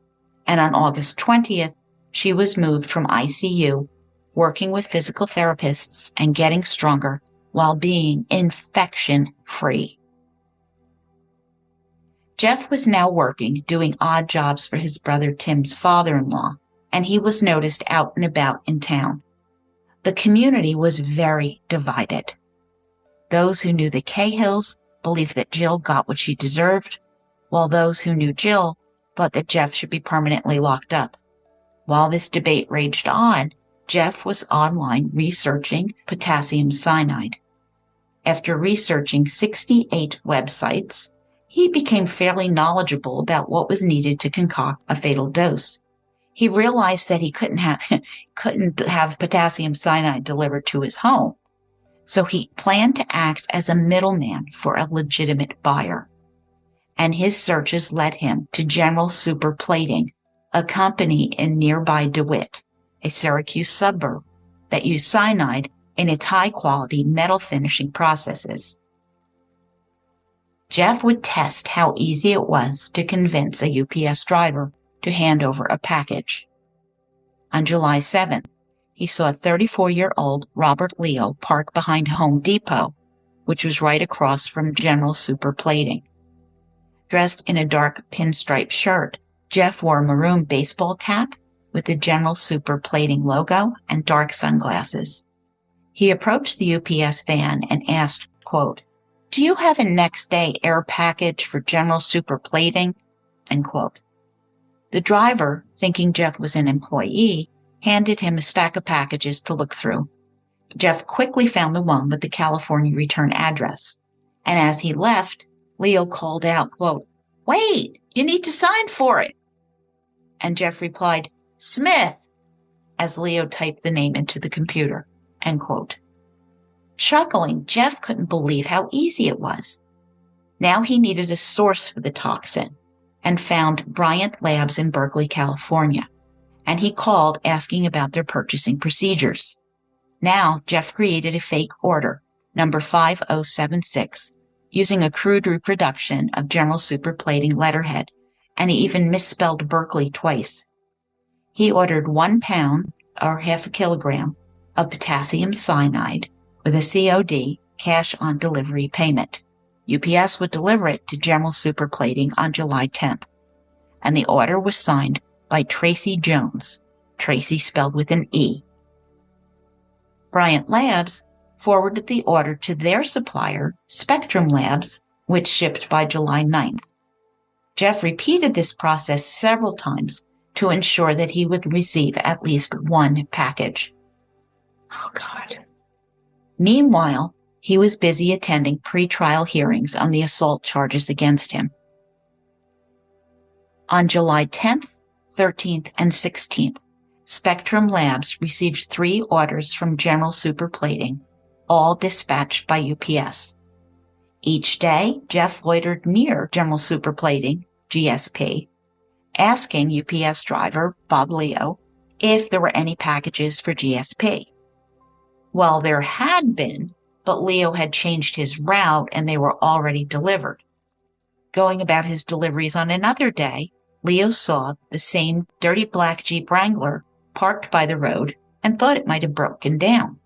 C: And on August 20th, she was moved from ICU, working with physical therapists and getting stronger while being infection-free. Jeff was now working, doing odd jobs for his brother Tim's father-in-law, and he was noticed out and about in town. The community was very divided. Those who knew the Cahills believed that Jill got what she deserved, while those who knew Jill thought that Jeff should be permanently locked up. While this debate raged on, Jeff was online researching potassium cyanide. After researching 68 websites, he became fairly knowledgeable about what was needed to concoct a fatal dose. He realized that he couldn't have potassium cyanide delivered to his home, so he planned to act as a middleman for a legitimate buyer. And his searches led him to General Super Plating, a company in nearby DeWitt, a Syracuse suburb, that used cyanide in its high-quality metal finishing processes. Jeff would test how easy it was to convince a UPS driver to hand over a package. On July 7th, he saw 34-year-old Robert Leo park behind Home Depot, which was right across from General Super Plating. Dressed in a dark pinstripe shirt, Jeff wore a maroon baseball cap with the General Super Plating logo and dark sunglasses. He approached the UPS van and asked, quote, "Do you have a next day air package for general superplating?" End quote. The driver, thinking Jeff was an employee, handed him a stack of packages to look through. Jeff quickly found the one with the California return address. And as he left, Leo called out, quote, "Wait, you need to sign for it." And Jeff replied, "Smith," as Leo typed the name into the computer, end quote. Chuckling, Jeff couldn't believe how easy it was. Now he needed a source for the toxin and found Bryant Labs in Berkeley, California, and he called asking about their purchasing procedures. Now, Jeff created a fake order, number 5076, using a crude reproduction of general superplating letterhead, and he even misspelled Berkeley twice. He ordered 1 pound, or half a kilogram, of potassium cyanide with a COD, cash on delivery payment. UPS would deliver it to General Superplating on July 10th, and the order was signed by Tracy Jones, Tracy spelled with an E. Bryant Labs forwarded the order to their supplier, Spectrum Labs, which shipped by July 9th. Jeff repeated this process several times to ensure that he would receive at least one package.
B: Oh, God.
C: Meanwhile, he was busy attending pretrial hearings on the assault charges against him. On July 10th, 13th, and 16th, Spectrum Labs received 3 orders from General Superplating, all dispatched by UPS. Each day, Jeff loitered near General Superplating, GSP, asking UPS driver Bob Leo if there were any packages for GSP. Well, there had been, but Leo had changed his route and they were already delivered. Going about his deliveries on another day, Leo saw the same dirty black Jeep Wrangler parked by the road and thought it might have broken down.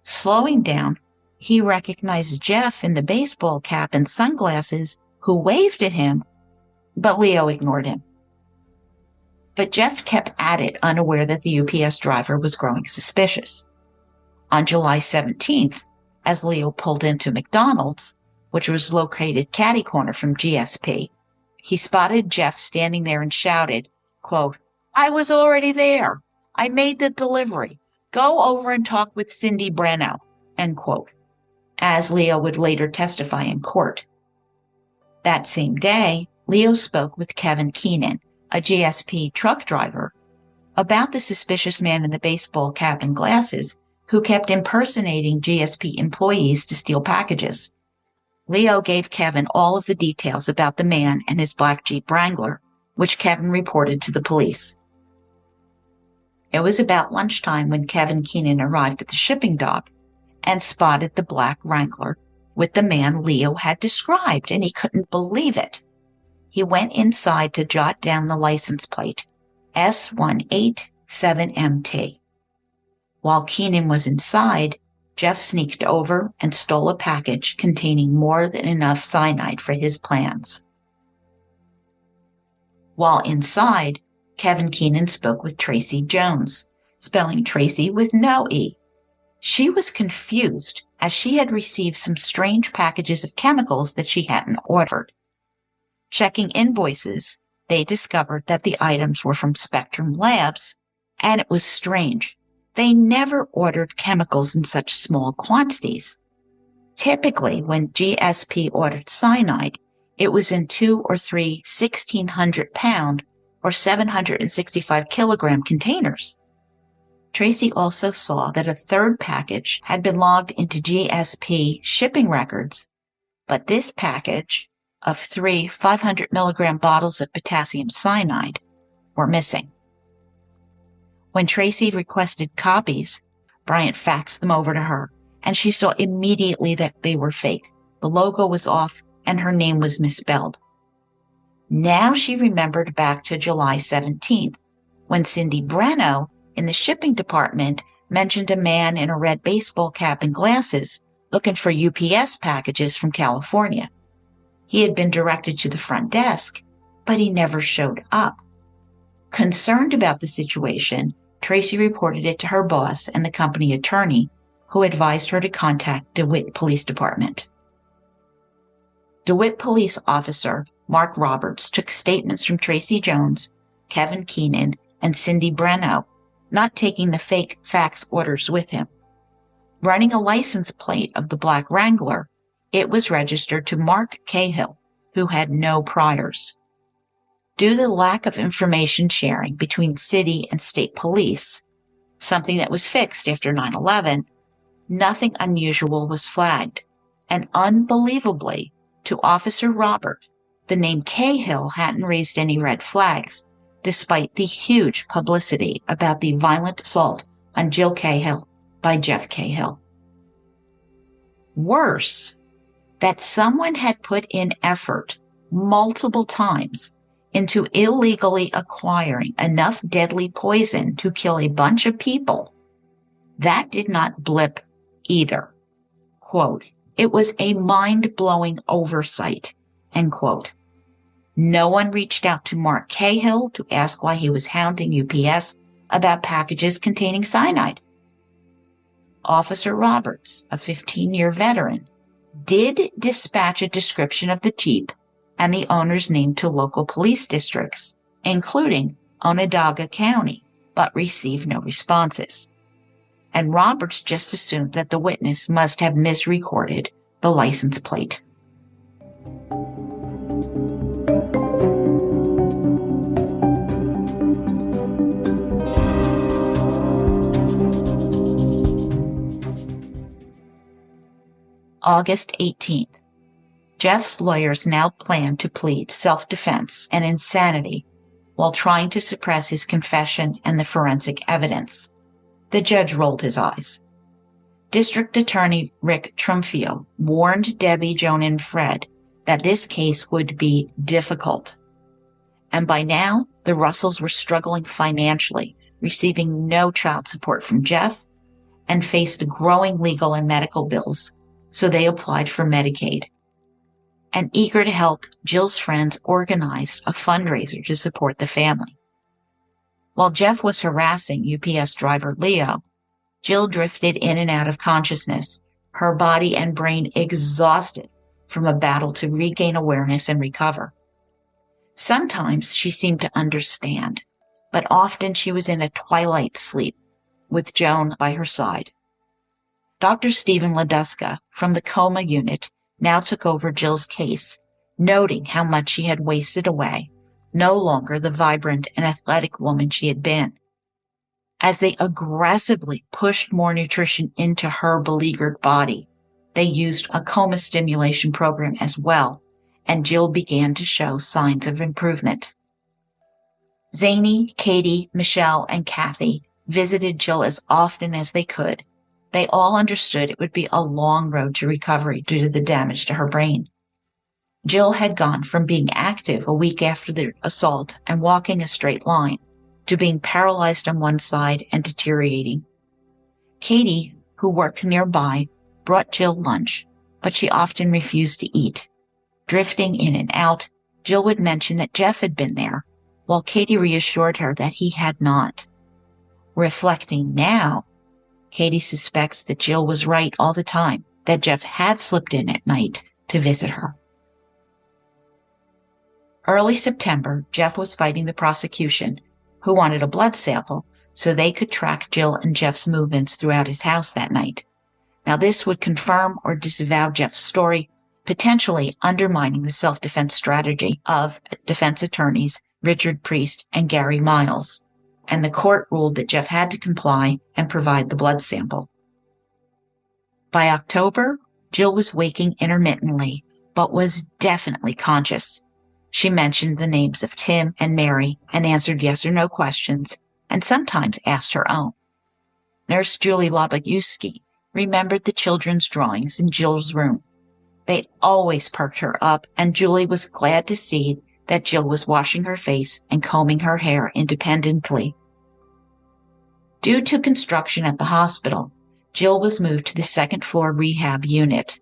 C: Slowing down, he recognized Jeff in the baseball cap and sunglasses, who waved at him, but Leo ignored him. But Jeff kept at it, unaware that the UPS driver was growing suspicious. On July 17th, as Leo pulled into McDonald's, which was located catty-corner from GSP, he spotted Jeff standing there and shouted, quote, "I was already there. I made the delivery. Go over and talk with Cindy Breno," end quote, as Leo would later testify in court. That same day, Leo spoke with Kevin Keenan, a GSP truck driver, about the suspicious man in the baseball cap and glasses who kept impersonating GSP employees to steal packages. Leo gave Kevin all of the details about the man and his black Jeep Wrangler, which Kevin reported to the police. It was about lunchtime when Kevin Keenan arrived at the shipping dock and spotted the black Wrangler with the man Leo had described, and he couldn't believe it. He went inside to jot down the license plate, S187MT. While Keenan was inside, Jeff sneaked over and stole a package containing more than enough cyanide for his plans. While inside, Kevin Keenan spoke with Tracy Jones, spelling Tracy with no E. She was confused as she had received some strange packages of chemicals that she hadn't ordered. Checking invoices, they discovered that the items were from Spectrum Labs, and it was strange. They never ordered chemicals in such small quantities. Typically, when GSP ordered cyanide, it was in 2 or 3 1,600-pound or 765 kilogram containers. Tracy also saw that a third package had been logged into GSP shipping records, but this package of 3 500 milligram bottles of potassium cyanide were missing. When Tracy requested copies, Bryant faxed them over to her, and she saw immediately that they were fake. The logo was off, and her name was misspelled. Now she remembered back to July 17th, when Cindy Breno in the shipping department mentioned a man in a red baseball cap and glasses looking for UPS packages from California. He had been directed to the front desk, but he never showed up. Concerned about the situation, Tracy reported it to her boss and the company attorney, who advised her to contact DeWitt Police Department. DeWitt police officer Mark Roberts took statements from Tracy Jones, Kevin Keenan, and Cindy Breno, not taking the fake fax orders with him. Running a license plate of the black Wrangler, it was registered to Mark Cahill, who had no priors. Due to the lack of information sharing between city and state police, something that was fixed after 9/11, nothing unusual was flagged, and unbelievably, to Officer Robert, the name Cahill hadn't raised any red flags, despite the huge publicity about the violent assault on Jill Cahill by Jeff Cahill. Worse, that someone had put in effort multiple times into illegally acquiring enough deadly poison to kill a bunch of people. That did not blip either. Quote, "It was a mind-blowing oversight," end quote. No one reached out to Mark Cahill to ask why he was hounding UPS about packages containing cyanide. Officer Roberts, a 15-year veteran, did dispatch a description of the Jeep and the owner's name to local police districts, including Onondaga County, but received no responses. And Roberts just assumed that the witness must have misrecorded the license plate. August 18th. Jeff's lawyers now plan to plead self-defense and insanity while trying to suppress his confession and the forensic evidence. The judge rolled his eyes. District Attorney Rick Trumfio warned Debbie, Joan, and Fred that this case would be difficult. And by now, the Russells were struggling financially, receiving no child support from Jeff, and faced growing legal and medical bills, so they applied for Medicaid. And eager to help, Jill's friends organized a fundraiser to support the family. While Jeff was harassing UPS driver Leo, Jill drifted in and out of consciousness, her body and brain exhausted from a battle to regain awareness and recover. Sometimes she seemed to understand, but often she was in a twilight sleep, with Joan by her side. Dr. Stephen Leduska from the coma unit now took over Jill's case, noting how much she had wasted away, no longer the vibrant and athletic woman she had been. As they aggressively pushed more nutrition into her beleaguered body, they used a coma stimulation program as well, and Jill began to show signs of improvement. Zany, Katie, Michelle, and Kathy visited Jill as often as they could. They all understood it would be a long road to recovery due to the damage to her brain. Jill had gone from being active a week after the assault and walking a straight line to being paralyzed on one side and deteriorating. Katie, who worked nearby, brought Jill lunch, but she often refused to eat. Drifting in and out, Jill would mention that Jeff had been there, while Katie reassured her that he had not. Reflecting now, Katie suspects that Jill was right all the time, that Jeff had slipped in at night to visit her. Early September, Jeff was fighting the prosecution, who wanted a blood sample so they could track Jill and Jeff's movements throughout his house that night. Now, this would confirm or disavow Jeff's story, potentially undermining the self-defense strategy of defense attorneys Richard Priest and Gary Miles, and the court ruled that Jeff had to comply and provide the blood sample. By October, Jill was waking intermittently, but was definitely conscious. She mentioned the names of Tim and Mary and answered yes or no questions, and sometimes asked her own. Nurse Julie Labagewski remembered the children's drawings in Jill's room. They always perked her up, and Julie was glad to see that Jill was washing her face and combing her hair independently. Due to construction at the hospital, Jill was moved to the second-floor rehab unit,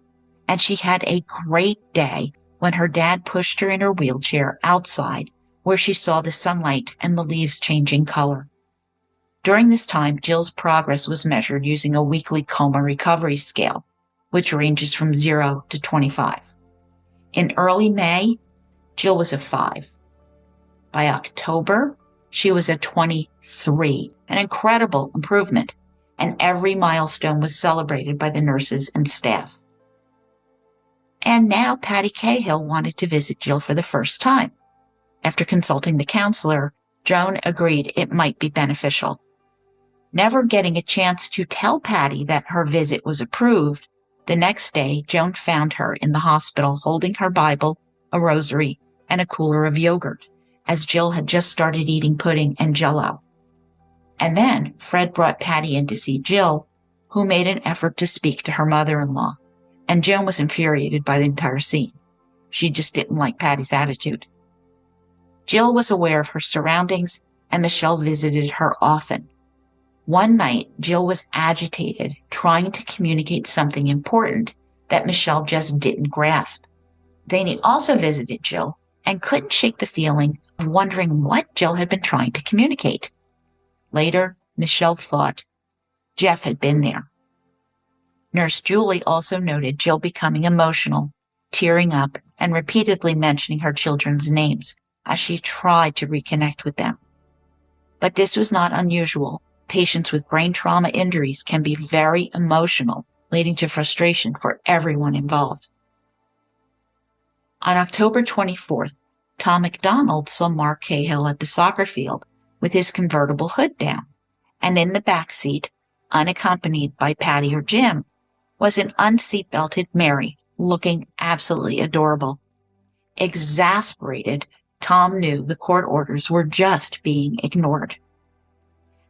C: and she had a great day when her dad pushed her in her wheelchair outside, where she saw the sunlight and the leaves changing color. During this time, Jill's progress was measured using a weekly coma recovery scale, which ranges from 0 to 25. In early May, Jill was a 5. By October, she was a 23, an incredible improvement, and every milestone was celebrated by the nurses and staff. And now Patty Cahill wanted to visit Jill for the first time. After consulting the counselor, Joan agreed it might be beneficial. Never getting a chance to tell Patty that her visit was approved, the next day Joan found her in the hospital holding her Bible, a rosary, and a cooler of yogurt, as Jill had just started eating pudding and Jell-O. And then Fred brought Patty in to see Jill, who made an effort to speak to her mother-in-law, and Joan was infuriated by the entire scene. She just didn't like Patty's attitude. Jill was aware of her surroundings, and Michelle visited her often. One night, Jill was agitated, trying to communicate something important that Michelle just didn't grasp. Zany also visited Jill and couldn't shake the feeling of wondering what Jill had been trying to communicate. Later, Michelle thought Jeff had been there. Nurse Julie also noted Jill becoming emotional, tearing up, and repeatedly mentioning her children's names as she tried to reconnect with them. But this was not unusual. Patients with brain trauma injuries can be very emotional, leading to frustration for everyone involved. On October 24th, Tom McDonald saw Mark Cahill at the soccer field with his convertible hood down, and in the back seat, unaccompanied by Patty or Jim, was an unseatbelted Mary, looking absolutely adorable. Exasperated, Tom knew the court orders were just being ignored.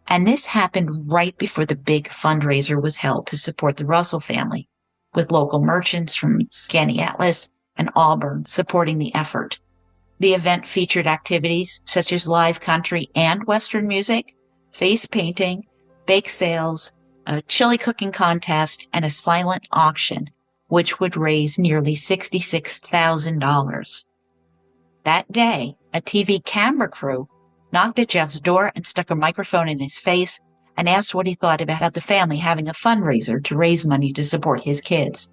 C: And this happened right before the big fundraiser was held to support the Russell family, with local merchants from Skaneateles and Auburn supporting the effort. The event featured activities such as live country and Western music, face painting, bake sales, a chili cooking contest, and a silent auction, which would raise nearly $66,000. That day, a TV camera crew knocked at Jeff's door and stuck a microphone in his face and asked what he thought about the family having a fundraiser to raise money to support his kids.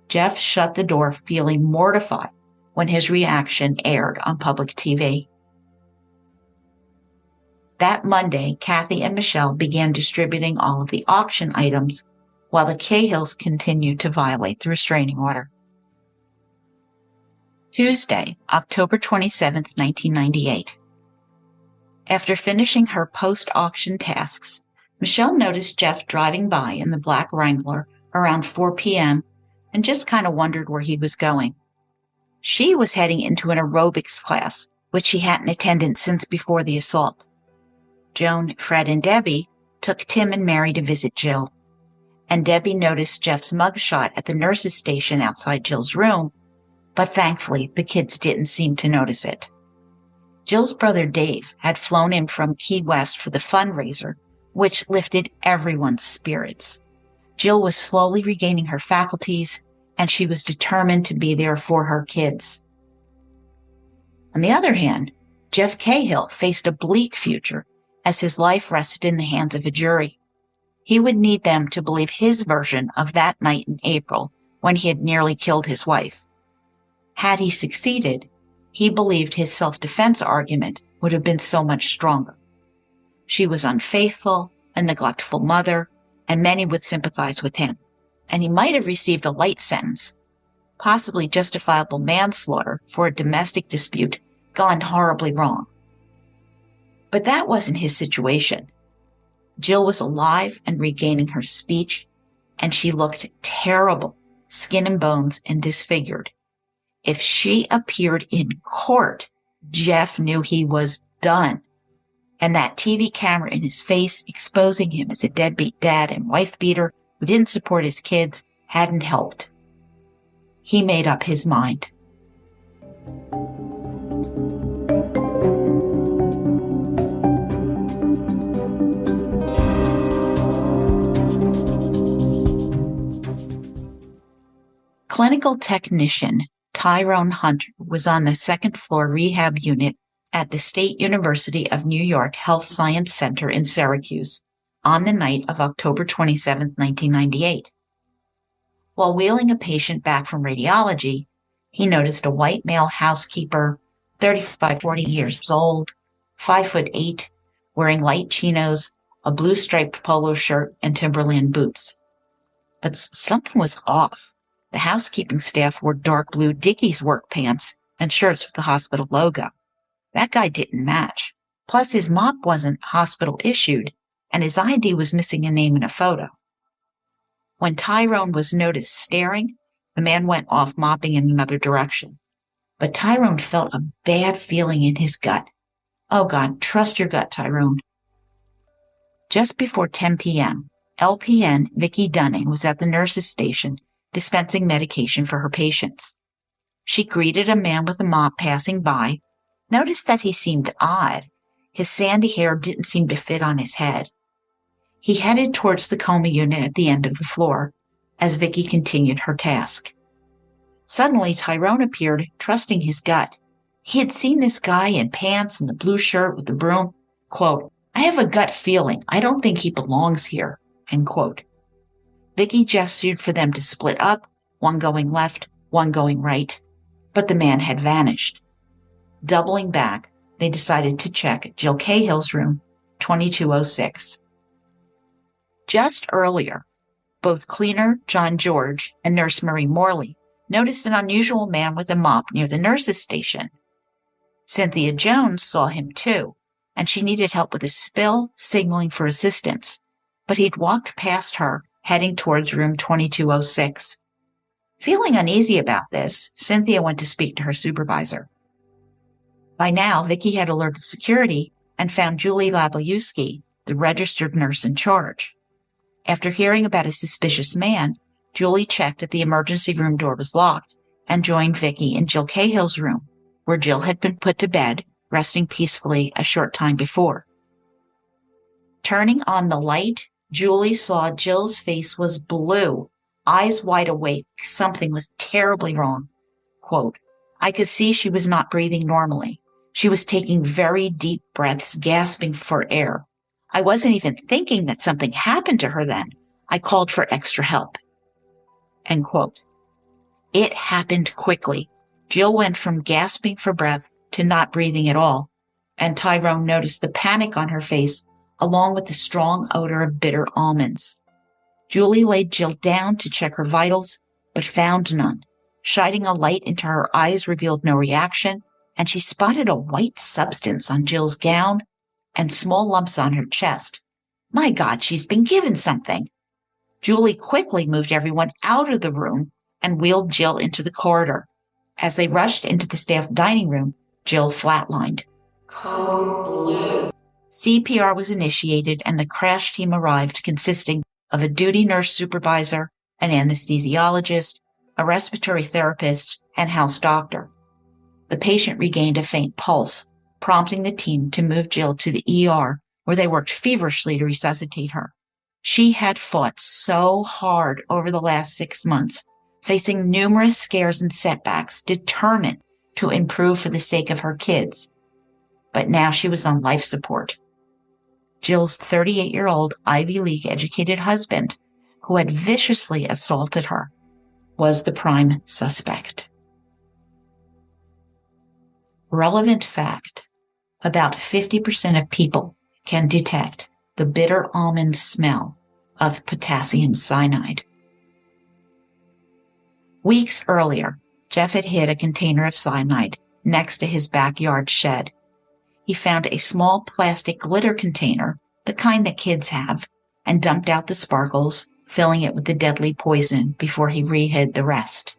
C: Jeff shut the door, feeling mortified when his reaction aired on public TV. That Monday, Kathy and Michelle began distributing all of the auction items while the Cahills continued to violate the restraining order. Tuesday, October 27, 1998. After finishing her post-auction tasks, Michelle noticed Jeff driving by in the black Wrangler around 4 p.m. and just kind of wondered where he was going. She was heading into an aerobics class, which he hadn't attended since before the assault. Joan, Fred, and Debbie took Tim and Mary to visit Jill, and Debbie noticed Jeff's mugshot at the nurse's station outside Jill's room, but thankfully the kids didn't seem to notice it. Jill's brother Dave had flown in from Key West for the fundraiser, which lifted everyone's spirits. Jill was slowly regaining her faculties, and she was determined to be there for her kids. On the other hand, Jeff Cahill faced a bleak future as his life rested in the hands of a jury. He would need them to believe his version of that night in April when he had nearly killed his wife. Had he succeeded, he believed his self-defense argument would have been so much stronger. She was unfaithful, a neglectful mother, and many would sympathize with him, and he might have received a light sentence, possibly justifiable manslaughter for a domestic dispute gone horribly wrong. But that wasn't his situation. Jill was alive and regaining her speech, and she looked terrible, skin and bones and disfigured. If she appeared in court, Jeff knew he was done, and that TV camera in his face exposing him as a deadbeat dad and wife beater who didn't support his kids hadn't helped. He made up his mind. Clinical technician Tyrone Hunter was on the second-floor rehab unit at the State University of New York Health Science Center in Syracuse on the night of October 27, 1998. While wheeling a patient back from radiology, he noticed a white male housekeeper, 35, 40 years old, 5'8", wearing light chinos, a blue striped polo shirt, and Timberland boots. But something was off. The housekeeping staff wore dark blue Dickies work pants and shirts with the hospital logo. That guy didn't match. Plus, his mop wasn't hospital issued, and his ID was missing a name and a photo. When Tyrone was noticed staring, the man went off mopping in another direction. But Tyrone felt a bad feeling in his gut. Oh God, trust your gut, Tyrone. Just before 10 p.m., LPN Vicki Dunning was at the nurse's station dispensing medication for her patients. She greeted a man with a mop passing by, noticed that he seemed odd. His sandy hair didn't seem to fit on his head. He headed towards the coma unit at the end of the floor as Vicki continued her task. Suddenly, Tyrone appeared, trusting his gut. He had seen this guy in pants and the blue shirt with the broom. Quote, "I have a gut feeling. I don't think he belongs here." End quote. Vicki gestured for them to split up, one going left, one going right. But the man had vanished. Doubling back, they decided to check Jill Cahill's room, 2206. Just earlier, both cleaner John George and nurse Marie Morley noticed an unusual man with a mop near the nurse's station. Cynthia Jones saw him too, and she needed help with a spill, signaling for assistance. But he'd walked past her, heading towards room 2206. Feeling uneasy about this, Cynthia went to speak to her supervisor. By now, Vicki had alerted security and found Julie Labliewski, the registered nurse in charge. After hearing about a suspicious man, Julie checked that the emergency room door was locked and joined Vicki in Jill Cahill's room, where Jill had been put to bed, resting peacefully a short time before. Turning on the light, Julie saw Jill's face was blue, eyes wide awake. Something was terribly wrong. Quote, "I could see she was not breathing normally. She was taking very deep breaths, gasping for air. I wasn't even thinking that something happened to her then. I called for extra help." End quote. It happened quickly. Jill went from gasping for breath to not breathing at all, and Tyrone noticed the panic on her face along with the strong odor of bitter almonds. Julie laid Jill down to check her vitals, but found none. Shining a light into her eyes revealed no reaction, and she spotted a white substance on Jill's gown and small lumps on her chest. My God, she's been given something. Julie quickly moved everyone out of the room and wheeled Jill into the corridor. As they rushed into the staff dining room, Jill flatlined. Code blue. CPR was initiated and the crash team arrived, consisting of a duty nurse supervisor, an anesthesiologist, a respiratory therapist, and house doctor. The patient regained a faint pulse, prompting the team to move Jill to the ER, where they worked feverishly to resuscitate her. She had fought so hard over the last 6 months, facing numerous scares and setbacks, determined to improve for the sake of her kids. But now she was on life support. Jill's 38-year-old Ivy League-educated husband, who had viciously assaulted her, was the prime suspect. Relevant fact: about 50% of people can detect the bitter almond smell of potassium cyanide. Weeks earlier, Jeff had hid a container of cyanide next to his backyard shed. He found a small plastic glitter container, the kind that kids have, and dumped out the sparkles, filling it with the deadly poison before he re-hid the rest.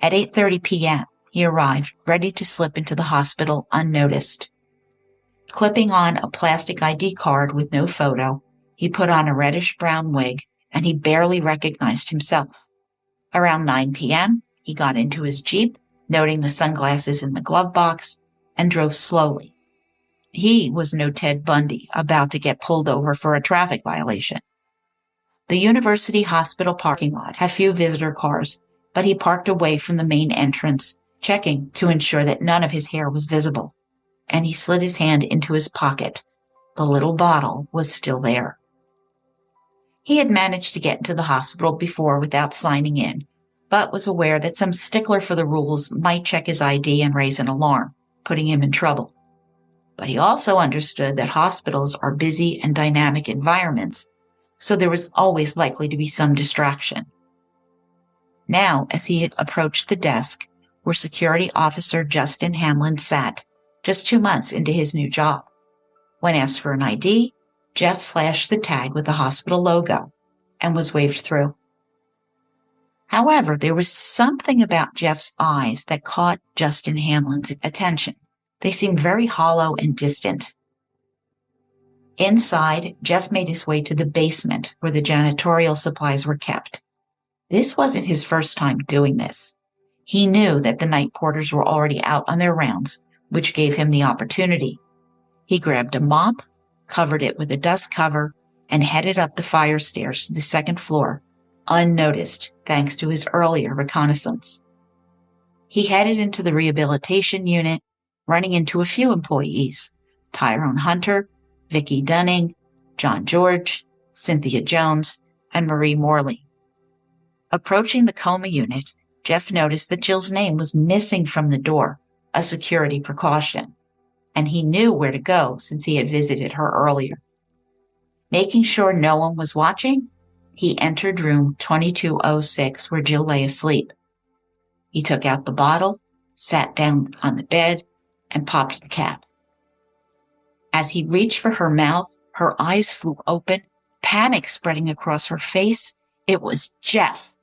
C: At 8:30 p.m., he arrived, ready to slip into the hospital unnoticed. Clipping on a plastic ID card with no photo, he put on a reddish-brown wig, and he barely recognized himself. Around 9 p.m., he got into his Jeep, noting the sunglasses in the glove box, and drove slowly. He was no Ted Bundy, about to get pulled over for a traffic violation. The university hospital parking lot had few visitor cars, but he parked away from the main entrance, checking to ensure that none of his hair was visible. And he slid his hand into his pocket. The little bottle was still there. He had managed to get into the hospital before without signing in, but was aware that some stickler for the rules might check his ID and raise an alarm, putting him in trouble. But he also understood that hospitals are busy and dynamic environments, so there was always likely to be some distraction. Now, as he approached the desk where security officer Justin Hamlin sat, just 2 months into his new job, when asked for an ID, Jeff flashed the tag with the hospital logo and was waved through. However, there was something about Jeff's eyes that caught Justin Hamlin's attention. They seemed very hollow and distant. Inside, Jeff made his way to the basement where the janitorial supplies were kept. This wasn't his first time doing this. He knew that the night porters were already out on their rounds, which gave him the opportunity. He grabbed a mop, covered it with a dust cover, and headed up the fire stairs to the second floor, unnoticed thanks to his earlier reconnaissance. He headed into the rehabilitation unit, running into a few employees: Tyrone Hunter, Vicki Dunning, John George, Cynthia Jones, and Marie Morley. Approaching the coma unit, Jeff noticed that Jill's name was missing from the door, a security precaution, and he knew where to go since he had visited her earlier. Making sure no one was watching, he entered room 2206 where Jill lay asleep. He took out the bottle, sat down on the bed, and popped the cap. As he reached for her mouth, her eyes flew open, panic spreading across her face. It was Jeff.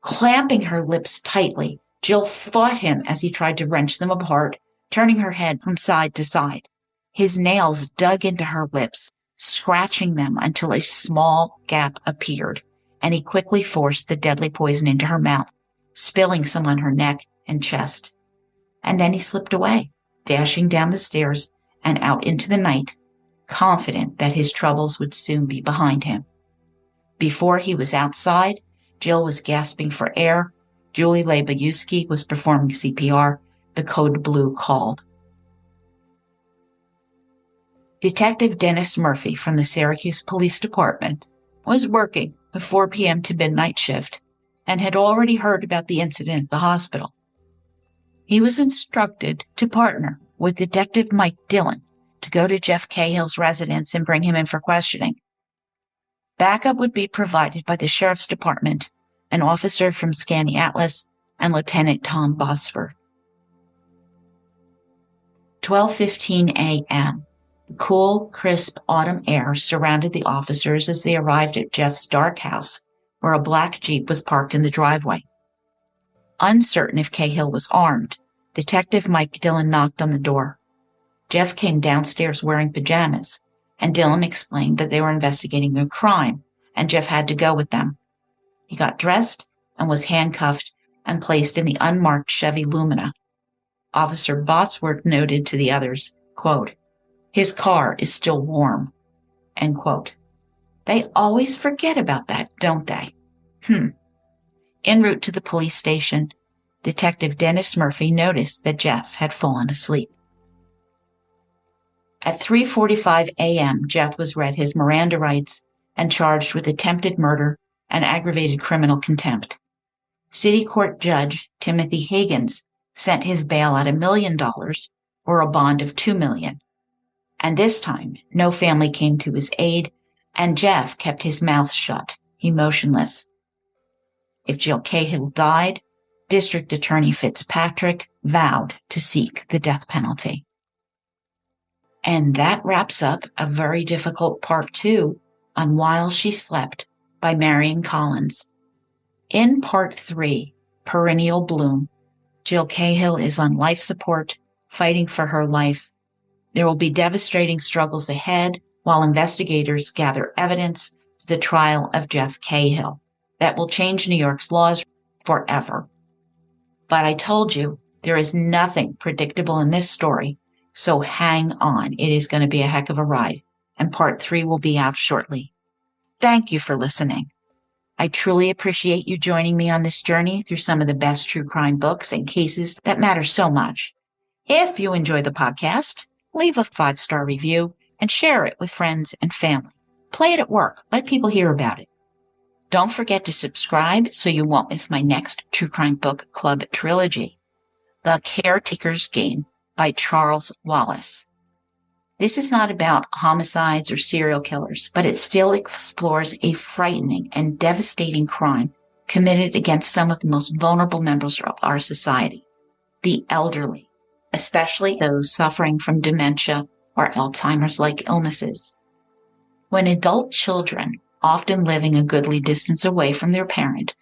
C: Clamping her lips tightly, Jill fought him as he tried to wrench them apart, turning her head from side to side. His nails dug into her lips, scratching them until a small gap appeared, and he quickly forced the deadly poison into her mouth, spilling some on her neck and chest. And then he slipped away, dashing down the stairs and out into the night, confident that his troubles would soon be behind him. Before he was outside, Jill was gasping for air. Julie Lebayuski was performing CPR. The code blue called. Detective Dennis Murphy from the Syracuse Police Department was working the 4 p.m. to midnight shift and had already heard about the incident at the hospital. He was instructed to partner with Detective Mike Dillon to go to Jeff Cahill's residence and bring him in for questioning. Backup would be provided by the Sheriff's Department, an officer from Scanny Atlas, and Lieutenant Tom Bosford. 12:15 a.m. The cool, crisp autumn air surrounded the officers as they arrived at Jeff's dark house, where a black Jeep was parked in the driveway. Uncertain if Cahill was armed, Detective Mike Dillon knocked on the door. Jeff came downstairs wearing pajamas, and Dillon explained that they were investigating a crime, and Jeff had to go with them. He got dressed and was handcuffed and placed in the unmarked Chevy Lumina. Officer Botsworth noted to the others, quote, "His car is still warm," end quote. They always forget about that, don't they? En route to the police station, Detective Dennis Murphy noticed that Jeff had fallen asleep. At 3:45 a.m., Jeff was read his Miranda rights and charged with attempted murder and aggravated criminal contempt. City Court Judge Timothy Higgins sent his bail at $1 million or a bond of $2 million. And this time, no family came to his aid, and Jeff kept his mouth shut, emotionless. If Jill Cahill died, District Attorney Fitzpatrick vowed to seek the death penalty. And that wraps up a very difficult part 2 on While She Slept by Marion Collins. In part 3, Perennial Bloom, Jill Cahill is on life support, fighting for her life. There will be devastating struggles ahead while investigators gather evidence for the trial of Jeff Cahill that will change New York's laws forever. But I told you, there is nothing predictable in this story, so hang on. It is going to be a heck of a ride, and part 3 will be out shortly. Thank you for listening. I truly appreciate you joining me on this journey through some of the best true crime books and cases that matter so much. If you enjoy the podcast, leave a 5-star review and share it with friends and family. Play it at work. Let people hear about it. Don't forget to subscribe so you won't miss my next True Crime Book Club trilogy, The Caretaker's Game by Charles Wallace. This is not about homicides or serial killers, but it still explores a frightening and devastating crime committed against some of the most vulnerable members of our society, the elderly, especially those suffering from dementia or Alzheimer's-like illnesses. When adult children, often living a goodly distance away from their parent,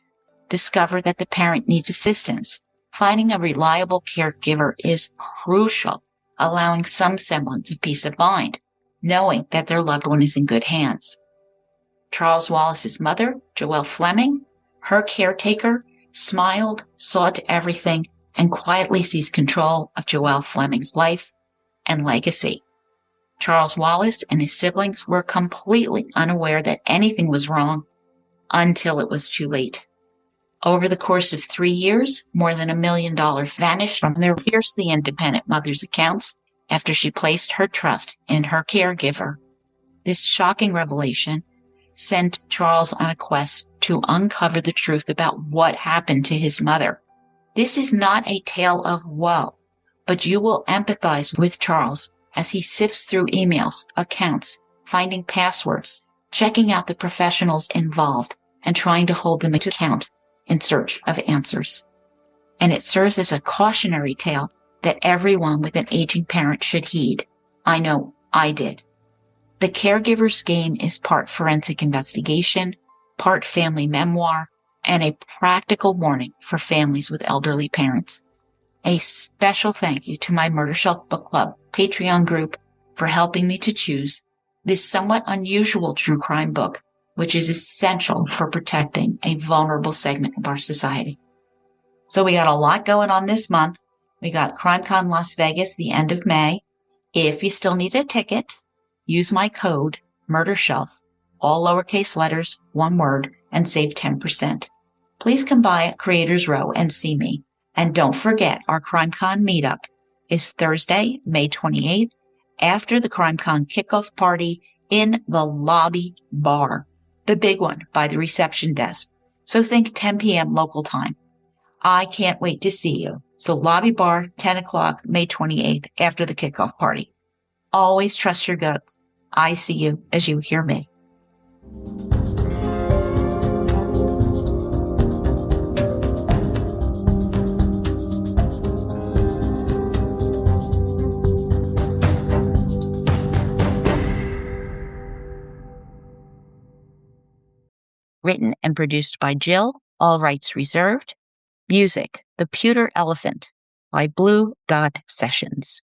C: discover that the parent needs assistance, finding a reliable caregiver is crucial, allowing some semblance of peace of mind, knowing that their loved one is in good hands. Charles Wallace's mother, Joelle Fleming, her caretaker, smiled, saw to everything, and quietly seized control of Joelle Fleming's life and legacy. Charles Wallace and his siblings were completely unaware that anything was wrong until it was too late. Over the course of 3 years, more than $1 million vanished from their fiercely independent mother's accounts after she placed her trust in her caregiver. This shocking revelation sent Charles on a quest to uncover the truth about what happened to his mother. This is not a tale of woe, but you will empathize with Charles as he sifts through emails, accounts, finding passwords, checking out the professionals involved, and trying to hold them to account in search of answers. And it serves as a cautionary tale that everyone with an aging parent should heed. I know I did. The Caregiver's Game is part forensic investigation, part family memoir, and a practical warning for families with elderly parents. A special thank you to my Murdershelf Book Club Patreon group for helping me to choose this somewhat unusual true crime book, which is essential for protecting a vulnerable segment of our society. So we got a lot going on this month. We got Crimecon Las Vegas the end of May. If you still need a ticket, use my code MurderShelf, all lowercase letters, one word, and save 10%. Please come by Creators Row and see me. And don't forget, our Crimecon meetup is Thursday, May 28th, after the Crimecon kickoff party in the lobby bar, the big one by the reception desk. So think 10 p.m. local time. I can't wait to see you. So lobby bar, 10 o'clock, May 28th, after the kickoff party. Always trust your guts. I see you as you hear me. Written and produced by Jill, all rights reserved. Music, The Pewter Elephant by Blue Dot Sessions.